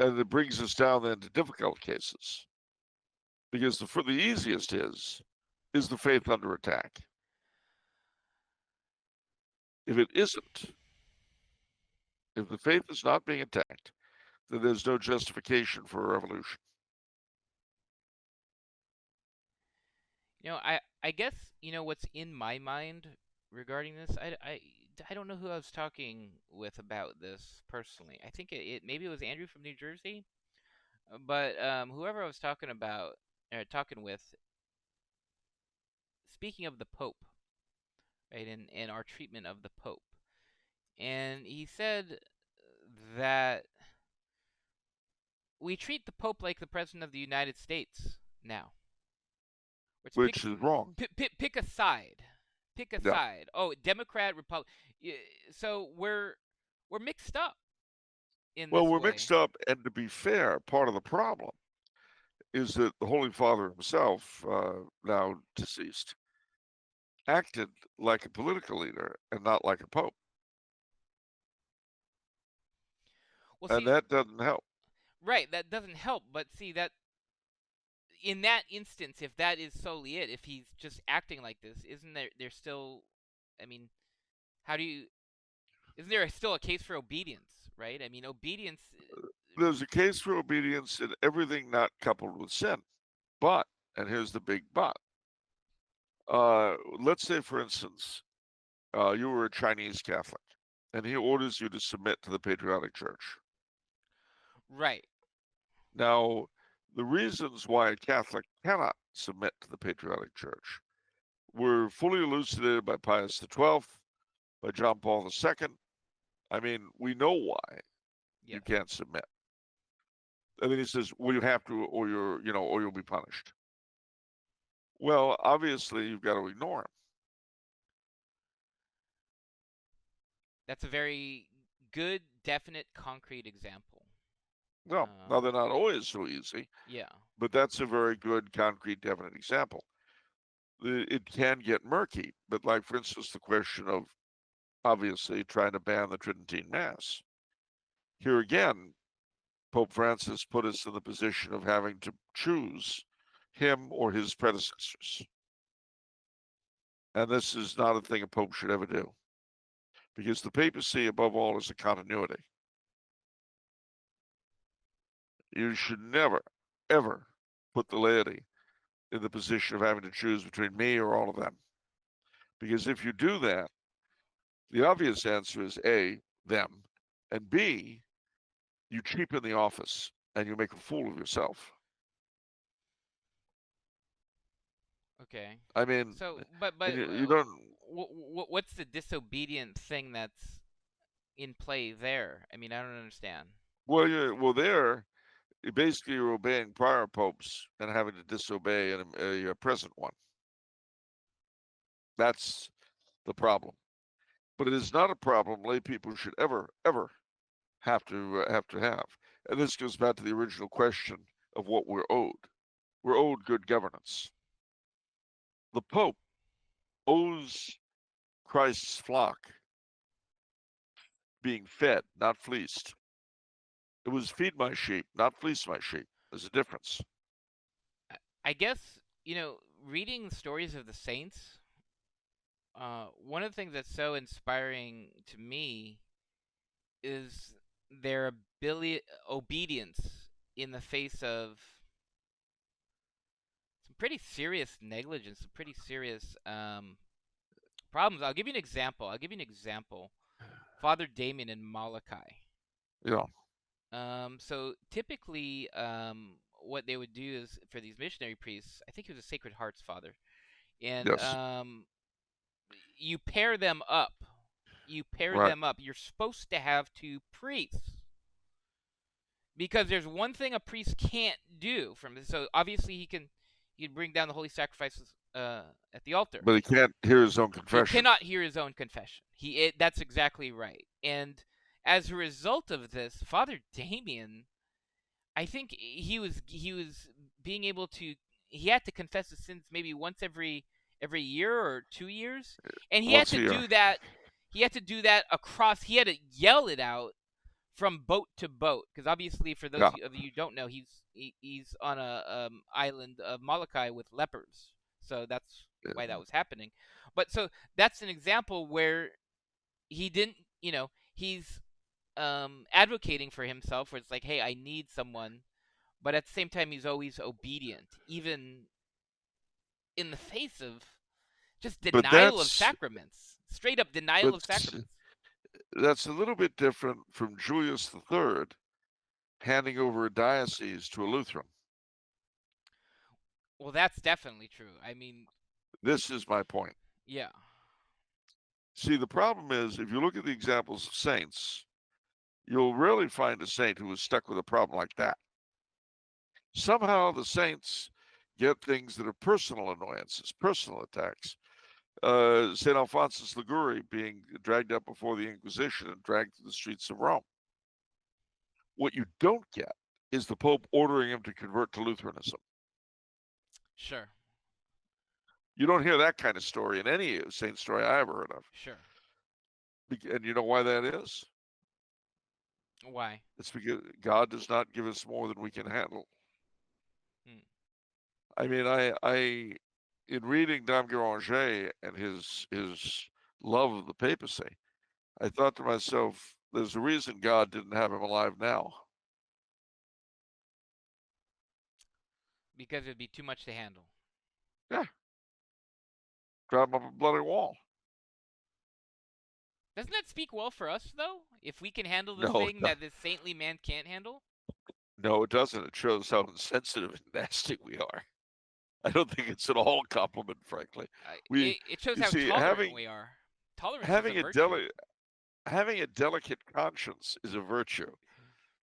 and it brings us down then to difficult cases because the easiest is the faith under attack. If it isn't, if the faith is not being attacked, then there's no justification for a revolution. I guess what's in my mind regarding this. I don't know who I was talking with about this personally. I think maybe it was Andrew from New Jersey, but whoever I was talking with, speaking of the Pope, right, and our treatment of the Pope, and he said that we treat the Pope like the President of the United States now. Let's Which is wrong. pick a side. Pick a Yeah. side. Oh, Democrat, Republic. So we're mixed up in Well, this we're way. mixed up, and to be fair, part of the problem is that the Holy Father himself, now deceased, acted like a political leader and not like a pope, Well, and see, that doesn't help. right, that doesn't help. But see that in that instance, if that is solely it, if he's just acting like this, isn't there still? I mean, how do you? Isn't there still a case for obedience? Right. I mean, obedience. There's a case for obedience in everything not coupled with sin, but, and here's the big but. Let's say, for instance, you were a Chinese Catholic, and he orders you to submit to the patriotic church. Right. Now, the reasons why a Catholic cannot submit to the patriotic church were fully elucidated by Pius XII, by John Paul II. I mean, we know why you Yes. can't submit. And then he says, well, you have to, or or you'll be punished. Well, obviously, you've got to ignore him. That's a very good, definite, concrete example. No, now they're not always so easy, Yeah. but that's a very good, concrete, definite example. It can get murky, but like, for instance, the question of obviously trying to ban the Tridentine Mass. Here again, Pope Francis put us in the position of having to choose him or his predecessors. And this is not a thing a pope should ever do, because the papacy, above all, is a continuity. You should never, ever put the laity in the position of having to choose between me or all of them. Because if you do that, The obvious answer is A, them, and B, you cheapen the office and you make a fool of yourself. Okay. I mean, So, but and but you don't. what's the disobedient thing that's in play there? I mean, I don't understand. Well, there basically you're obeying prior popes and having to disobey a present one. That's the problem. But it is not a problem lay people should ever have. And this goes back to the original question of what we're owed. We're owed good governance. The Pope owes Christ's flock being fed, not fleeced. It was feed my sheep, not fleece my sheep. There's a difference. I guess, reading stories of the saints, one of the things that's so inspiring to me is their obedience in the face of some pretty serious negligence, some pretty serious problems. I'll give you an example. Father Damien and Malachi. You know, So typically, what they would do is for these missionary priests, I think he was a Sacred Hearts father, and yes, you pair them up. You pair right. them up. You're supposed to have two priests because there's one thing a priest can't do. So obviously he can bring down the holy sacrifices at the altar. But he can't hear his own He confession. cannot hear his own confession. That's exactly right. And as a result of this, Father Damien, I think he was being able to he had to confess his sins maybe once every year or 2 years, and he had Once to a year. do that. He had to do that across. He had to yell it out from boat to boat because obviously, for those Yeah. of you who don't know, he's on a island of Molokai with lepers, so that's why that was happening. But so that's an example where he didn't, he's advocating for himself, where it's like, hey, I need someone, but at the same time, he's always obedient, even in the face of just But denial of that's sacraments, straight up denial but of sacraments. that's a little bit different from Julius III handing over a diocese to a Lutheran. Well, that's definitely true. I mean, This is my point. yeah, See, the problem is if you look at the examples of saints, you'll rarely find a saint who was stuck with a problem like that. Somehow the saints get things that are personal annoyances, personal attacks. St. Alphonsus Liguori being dragged up before the Inquisition and dragged through the streets of Rome. What you don't get is the Pope ordering him to convert to Lutheranism. sure, You don't hear that kind of story in any saint story I ever heard of. sure. And you know why that is? Why? It's because God does not give us more than we can handle. Hmm. I mean, in reading Dame Guéranger and his love of the papacy, I thought to myself, there's a reason God didn't have him alive now. Because it'd be too much to handle. Yeah, drive him up a bloody wall. Doesn't that speak well for us, though? If we can handle the No, thing no, that this saintly man can't handle? no, it doesn't. It shows how insensitive and nasty we are. I don't think it's at all compliment, frankly. We, It shows you how see, tolerant we are. Tolerance is a having a virtue. having a delicate conscience is a virtue.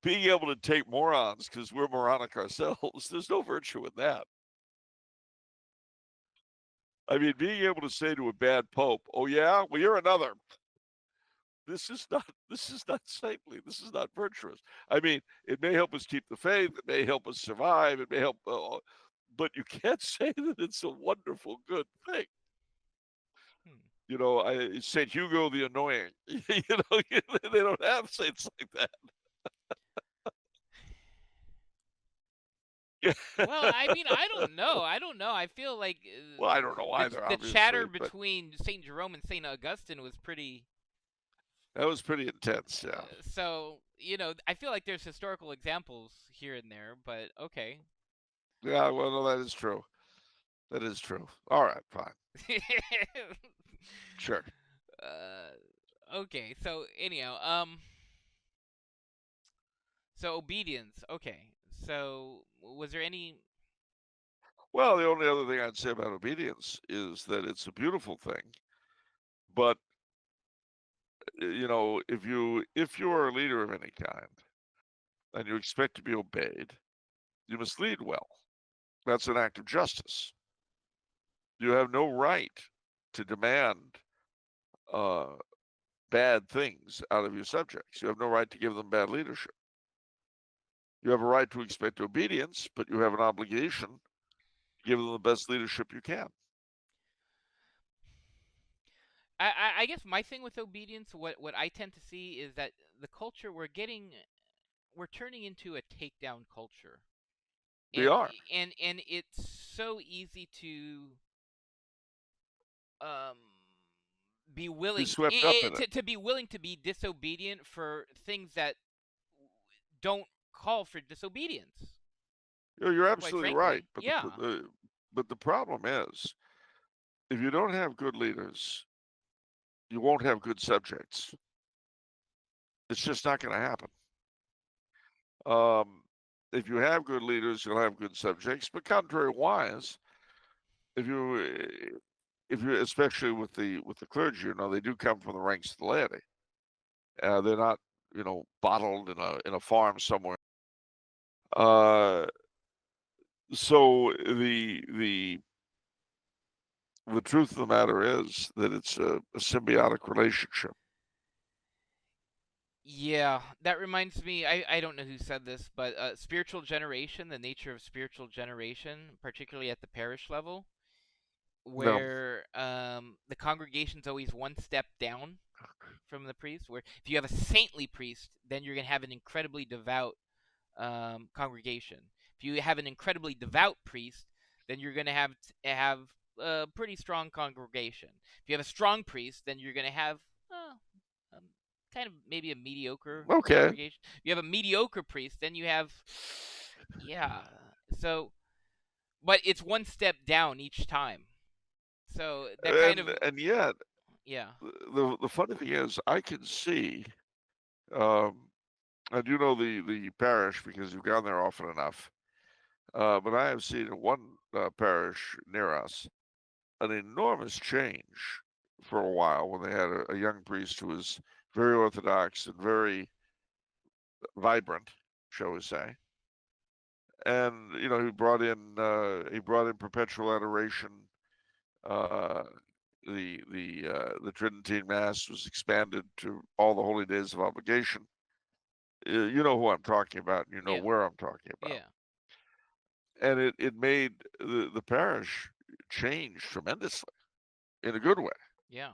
Being able to take morons because we're moronic ourselves, there's no virtue in that. I mean, being able to say to a bad pope, "Oh yeah, well you're another." This is not saintly. This is not virtuous. I mean, it may help us keep the faith. It may help us survive. It may help, but you can't say that it's a wonderful good thing. Hmm. You know, Saint Hugo the Annoying. They don't have saints like that. Well, I mean, I don't know. I don't know. I feel like Well, I don't know the either, the obviously, chatter but between Saint Jerome and Saint Augustine was pretty. that was pretty intense. Yeah. So I feel like there's historical examples here and there, but okay. Yeah. Well, no, that is true. That is true. All right, fine. Sure. uh, Okay, so anyhow, so obedience. Okay, so was there any? Well, the only other thing I'd say about obedience is that it's a beautiful thing, but if you are a leader of any kind and you expect to be obeyed, you must lead well. That's an act of justice. You have no right to demand uh, bad things out of your subjects. You have no right to give them bad leadership. You have a right to expect obedience, but you have an obligation to give them the best leadership you can. I guess my thing with obedience, what I tend to see is that the culture we're turning into a takedown culture, They and are. and it's so easy to um be Be willing swept up in it. to be willing to be disobedient for things that don't call for disobedience. You're Quite absolutely right, frankly, yeah, but the problem is, if you don't have good leaders, you won't have good subjects. It's just not going to happen. Um, if you have good leaders, you'll have good subjects. But contrariwise, if you especially with the clergy, they do come from the ranks of the laity. They're not bottled in a farm somewhere. Uh, so the truth of the matter is that it's a symbiotic relationship. yeah. That reminds me. I don't know who said this, but spiritual generation, the nature of spiritual generation, particularly at the parish level, No, where the congregation's always one step down from the priest. Where if you have a saintly priest, then you're gonna have an incredibly devout congregation. If you have an incredibly devout priest, then you're gonna have a pretty strong congregation. If you have a strong priest, then you're gonna have um, kind of maybe a mediocre okay, congregation. If you have a mediocre priest, then you have yeah. So, but it's one step down each time. So that kind of and yet yeah, the funny thing is, I can see. Um, I do know the parish because you've gone there often enough. But I have seen in one parish near us an enormous change for a while when they had a young priest who was very orthodox and very vibrant, shall we say. And he brought in perpetual adoration. Uh, the Tridentine Mass was expanded to all the holy days of obligation. You know who I'm talking about. You know yeah, where I'm talking about. yeah, And it made the parish change tremendously in a good way. yeah,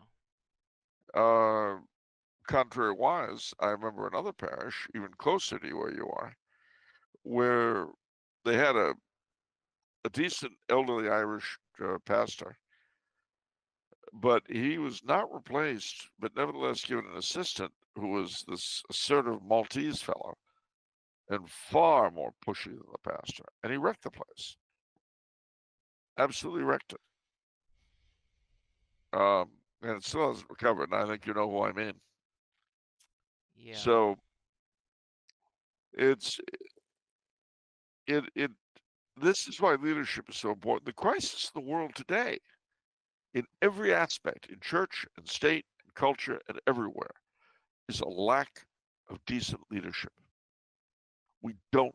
Uh, Contrariwise, I remember another parish, even closer to where you are, where they had a decent elderly Irish pastor, but he was not replaced, but nevertheless given an assistant who was this assertive Maltese fellow and far more pushy than the pastor. And he wrecked the place. Absolutely wrecked it. And it still hasn't recovered. And I think you know who I mean. yeah, So it's it this is why leadership is so important. The crisis in the world today, in every aspect, in church and state and culture and everywhere, is a lack of decent leadership. We don't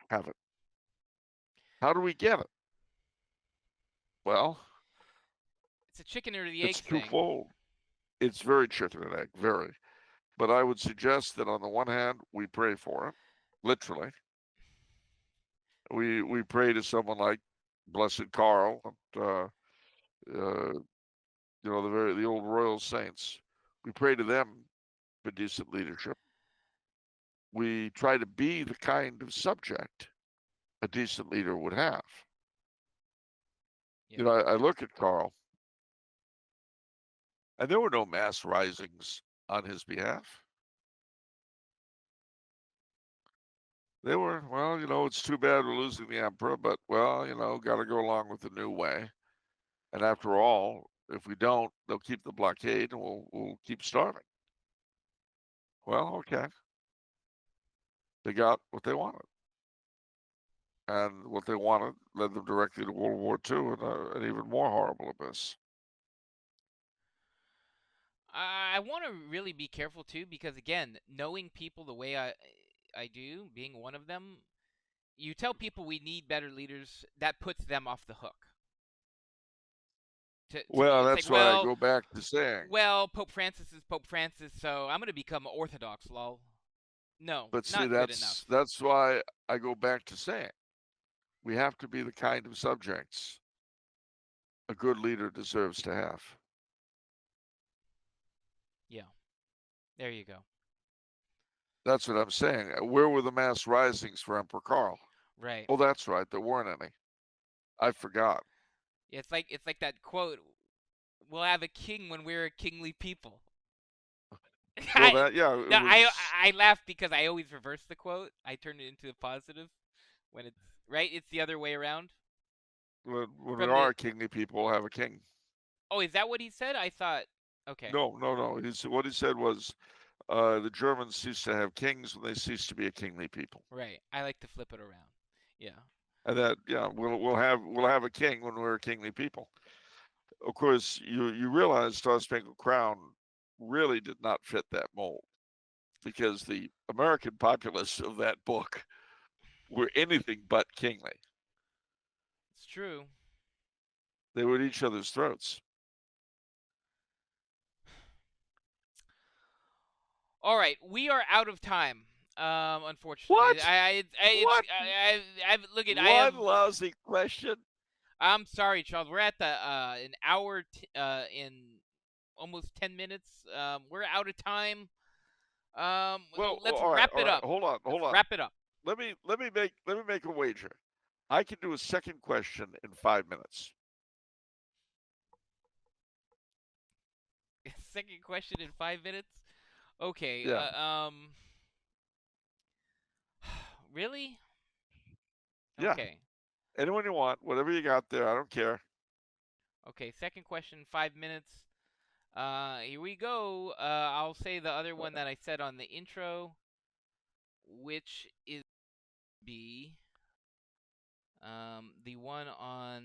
have it. How do we get it? Well, it's a chicken or the it's egg thing. twofold. It's very chicken and egg, very. But I would suggest that on the one hand, we pray for it, literally. We pray to someone like Blessed Carl, uh, the old royal saints. We pray to them for decent leadership. We try to be the kind of subject a decent leader would have. Yeah, I look at Carl, and there were no mass risings on his behalf. They were, well, it's too bad we're losing the emperor, but, well, got to go along with the new way. And after all, if we don't, they'll keep the blockade and we'll keep starving. Well, okay, they got what they wanted, and what they wanted led them directly to World War II and an even more horrible abyss. I want to really be careful too because again, knowing people the way I do, being one of them, you tell people we need better leaders, that puts them off the hook. To me, Well, it's like, that's why I go back to saying, Pope Francis is Pope Francis, so I'm gonna become Orthodox, lol. No, but see, not good enough. that's why I go back to saying we have to be the kind of subjects a good leader deserves to have. Yeah, there you go. That's what I'm saying. Where were the mass risings for Emperor Karl? Right. Oh, that's right, there weren't any. I forgot. It's like that quote. We'll have a king when we're a kingly people. Well, I that yeah, it no, I was I laugh because I always reverse the quote. I turn it into a positive when it's right. It's the other way around. when we From are the a kingly people, we'll have a king. oh, is that what he said? I thought okay, No, no, no. What he said was the Germans ceased to have kings when they ceased to be a kingly people, right. I like to flip it around. Yeah, and that yeah, we'll have a king when we're a kingly people. Of course, you realize Star Spangled Crown really did not fit that mold because the American populace of that book were anything but kingly. it's true. They were at each other's throats. All right, we are out of time. Unfortunately, What? it's What? I've look at I have. One lousy question. I'm sorry, Charles. We're at the an hour in almost 10 minutes. We're out of time. Well, Let's all right, wrap all it right. up. Hold on, Let's hold on. wrap it up. Let me make a wager. I can do a second question in 5 minutes. Second question in 5 minutes. Okay. Yeah, Really? yeah. Okay. Anyone you want, whatever you got there, I don't care. Okay. Second question in 5 minutes. Here we go. I'll say the other one that I said on the intro, which is B. The one on.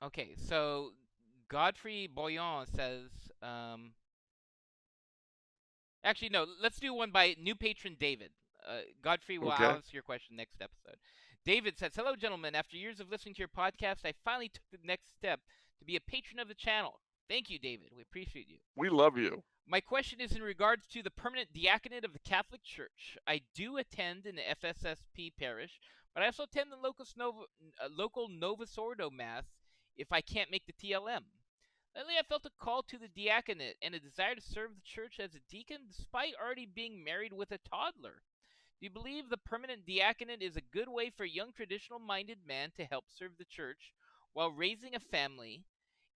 Okay, so Godfrey Boyan says. Actually, no. Let's do one by new patron David. Godfrey will Okay. answer your question next episode. David says, "Hello, gentlemen. After years of listening to your podcast, I finally took the next step to be a patron of the channel. Thank you, David. We appreciate you. We love you. My question is in regards to the permanent diaconate of the Catholic Church. I do attend an FSSP parish, but I also attend the local Novus Ordo Mass if I can't make the TLM. Lately, I felt a call to the diaconate and a desire to serve the church as a deacon despite already being married with a toddler. Do you believe the permanent diaconate is a good way for a young traditional minded man to help serve the church while raising a family?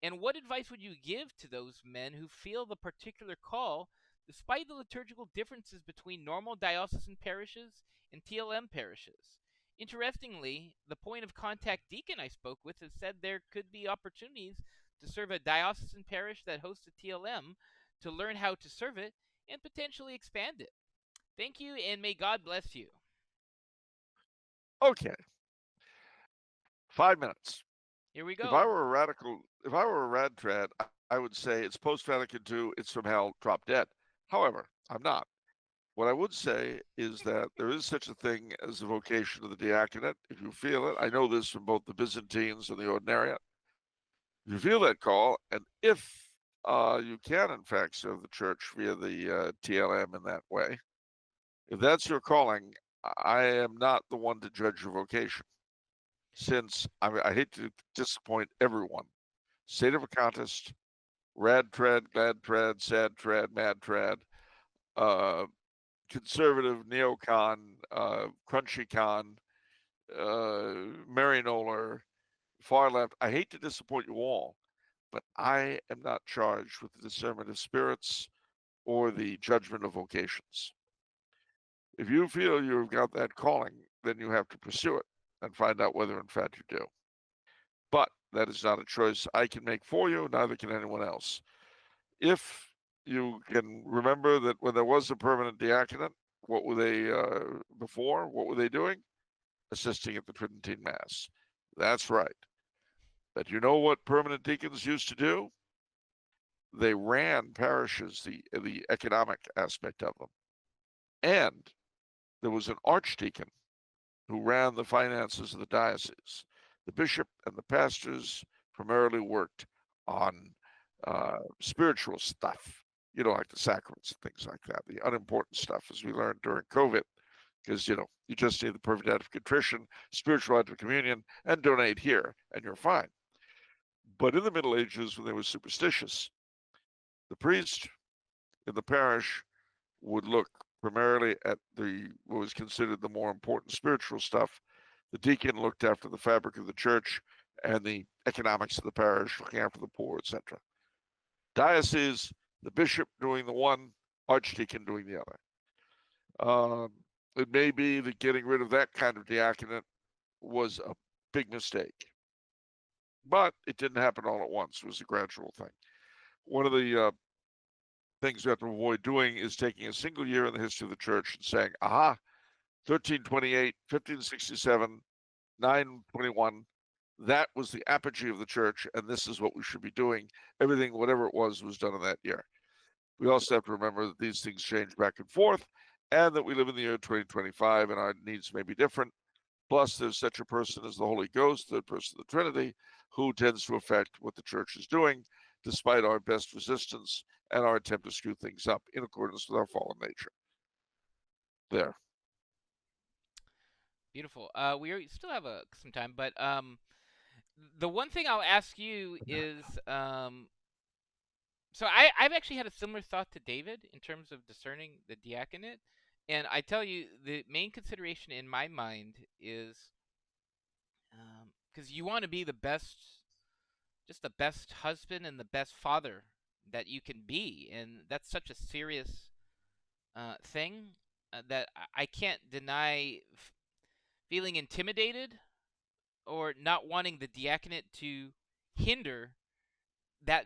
And what advice would you give to those men who feel the particular call despite the liturgical differences between normal diocesan parishes and TLM parishes? Interestingly, the point of contact deacon I spoke with has said there could be opportunities to serve a diocesan parish that hosts a TLM to learn how to serve it and potentially expand it. Thank you, and may God bless you. Okay. 5 minutes. Here we If I go. were a radical, if I were a rad trad, I would say it's post Vatican II, it's from hell, drop dead. However, I'm not. What I would say is that there is such a thing as a vocation of the diaconate. If you feel it, I know this from both the Byzantines and the Ordinariate. If you feel that call, and if you can, in fact, serve the church via the TLM in that way, if that's your calling, I am not the one to judge your vocation, since I hate to disappoint everyone. State of a contest, rad trad, glad trad, sad trad, mad trad, uh, conservative, neocon, crunchy con, Marinola, far left. I hate to disappoint you all, but I am not charged with the discernment of spirits or the judgment of vocations. If you feel you've got that calling, then you have to pursue it and find out whether, in fact, you do. But that is not a choice I can make for you, neither can anyone else. If You can remember that when there was a permanent diaconate, what were they before? What were they doing? Assisting at the Tridentine Mass. That's right. But you know what permanent deacons used to do? They ran parishes, the economic aspect of them. And there was an archdeacon who ran the finances of the diocese. The bishop and the pastors primarily worked on spiritual stuff, like the sacraments and things like that, the unimportant stuff, as we learned during COVID, because, you just need the perfect act of contrition, spiritual act of communion, and donate here, and you're fine. But in the Middle Ages, when they were superstitious, the priest in the parish would look primarily at what was considered the more important spiritual stuff. The deacon looked after the fabric of the church and the economics of the parish, looking after the poor, etc. Diocese, the bishop doing the one, archdeacon doing the other. It may be that getting rid of that kind of diaconate was a big mistake, but it didn't happen all at once. It was a gradual thing. One of the things we have to avoid doing is taking a single year in the history of the church and saying, aha, 1328, 1567, 921, that was the apogee of the church, and this is what we should be doing. Everything, whatever it was done in that year. We also have to remember that these things change back and forth, and that we live in the year 2025, and our needs may be different. Plus, there's such a person as the Holy Ghost, the person of the Trinity, who tends to affect what the church is doing, despite our best resistance and our attempt to screw things up in accordance with our fallen nature. There. Beautiful. We still have some time, but the one thing I'll ask you is, so I've actually had a similar thought to David in terms of discerning the diaconate, and I tell you the main consideration in my mind is, because you want to be the best, just the best husband and the best father that you can be, and that's such a serious thing that I can't deny feeling intimidated or not wanting the diaconate to hinder that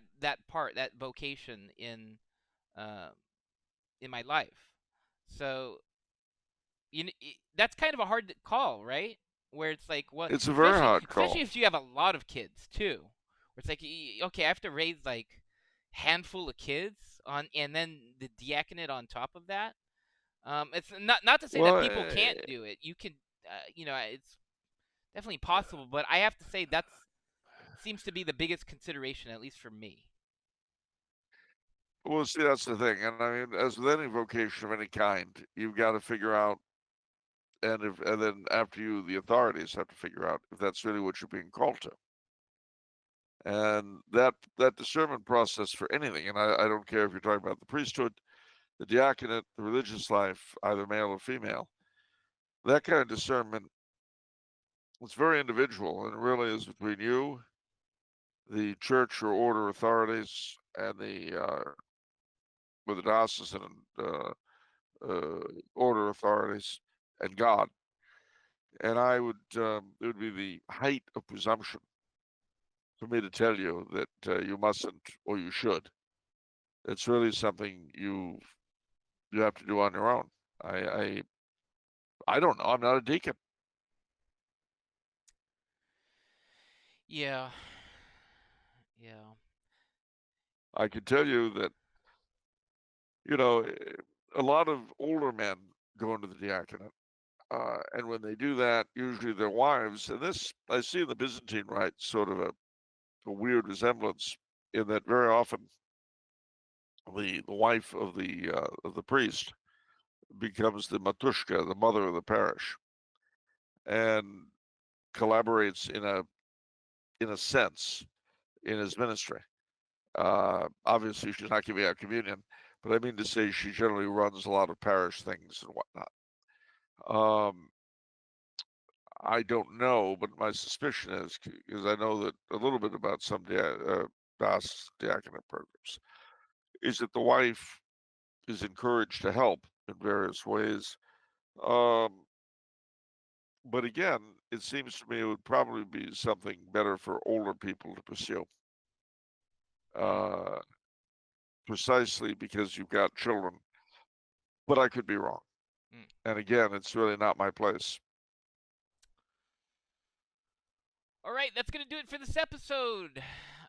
vocation uh, in my life. So that's kind of a hard call, right? Where it's like, what, It's a very especially hard especially call. if you have a lot of kids too, where it's like, okay, I have to raise like handful of kids on, and then the diaconate on top of that. It's not to say that Well, people can't do it. You can, it's definitely possible, but I have to say that's seems to be the biggest consideration, at least for me. see, that's the thing. And I mean, as with any vocation of any kind, you've got to figure out, and then after you, the authorities have to figure out if that's really what you're being called to. And that discernment process for anything, and I don't care if you're talking about the priesthood, the diaconate, the religious life, either male or female, that kind of discernment, it's very individual, and it really is between you, the church or order authorities, and with the diocesan uh, order authorities, and God. And it would be the height of presumption for me to tell you that you mustn't or you should. It's really something you have to do on your own. I I, I don't know. I'm not a deacon. Yeah, yeah. I can tell you that you know a lot of older men go into the diaconate, and when they do that, usually their wives. And this I see in the Byzantine Rite sort of a weird resemblance in that very often the wife of the priest becomes the matushka, the mother of the parish, and collaborates in a sense in his ministry. Obviously, she's not giving out communion, but I mean to say she generally runs a lot of parish things and whatnot. Um, I don't know, but my suspicion is because I know that a little bit about some DAS diaconate programs is that the wife is encouraged to help in various ways. Um, but again, it seems to me it would probably be something better for older people to pursue. Uh, precisely because you've got children, but I could be wrong. Mm. And again, it's really not my place. All right, that's gonna do it for this episode.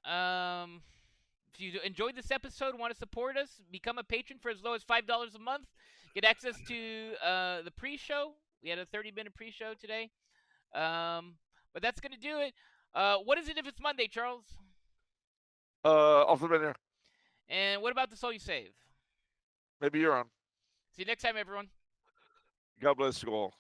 If you enjoyed this episode, want to support us, become a patron for as low as $5 a month. Get access to the pre-show. We had a 30-minute pre-show today. But that's gonna do it. What is it if it's Monday, Charles? Off the menu. And what about the soul you save? Maybe you're on. See you next time, everyone. God bless you all.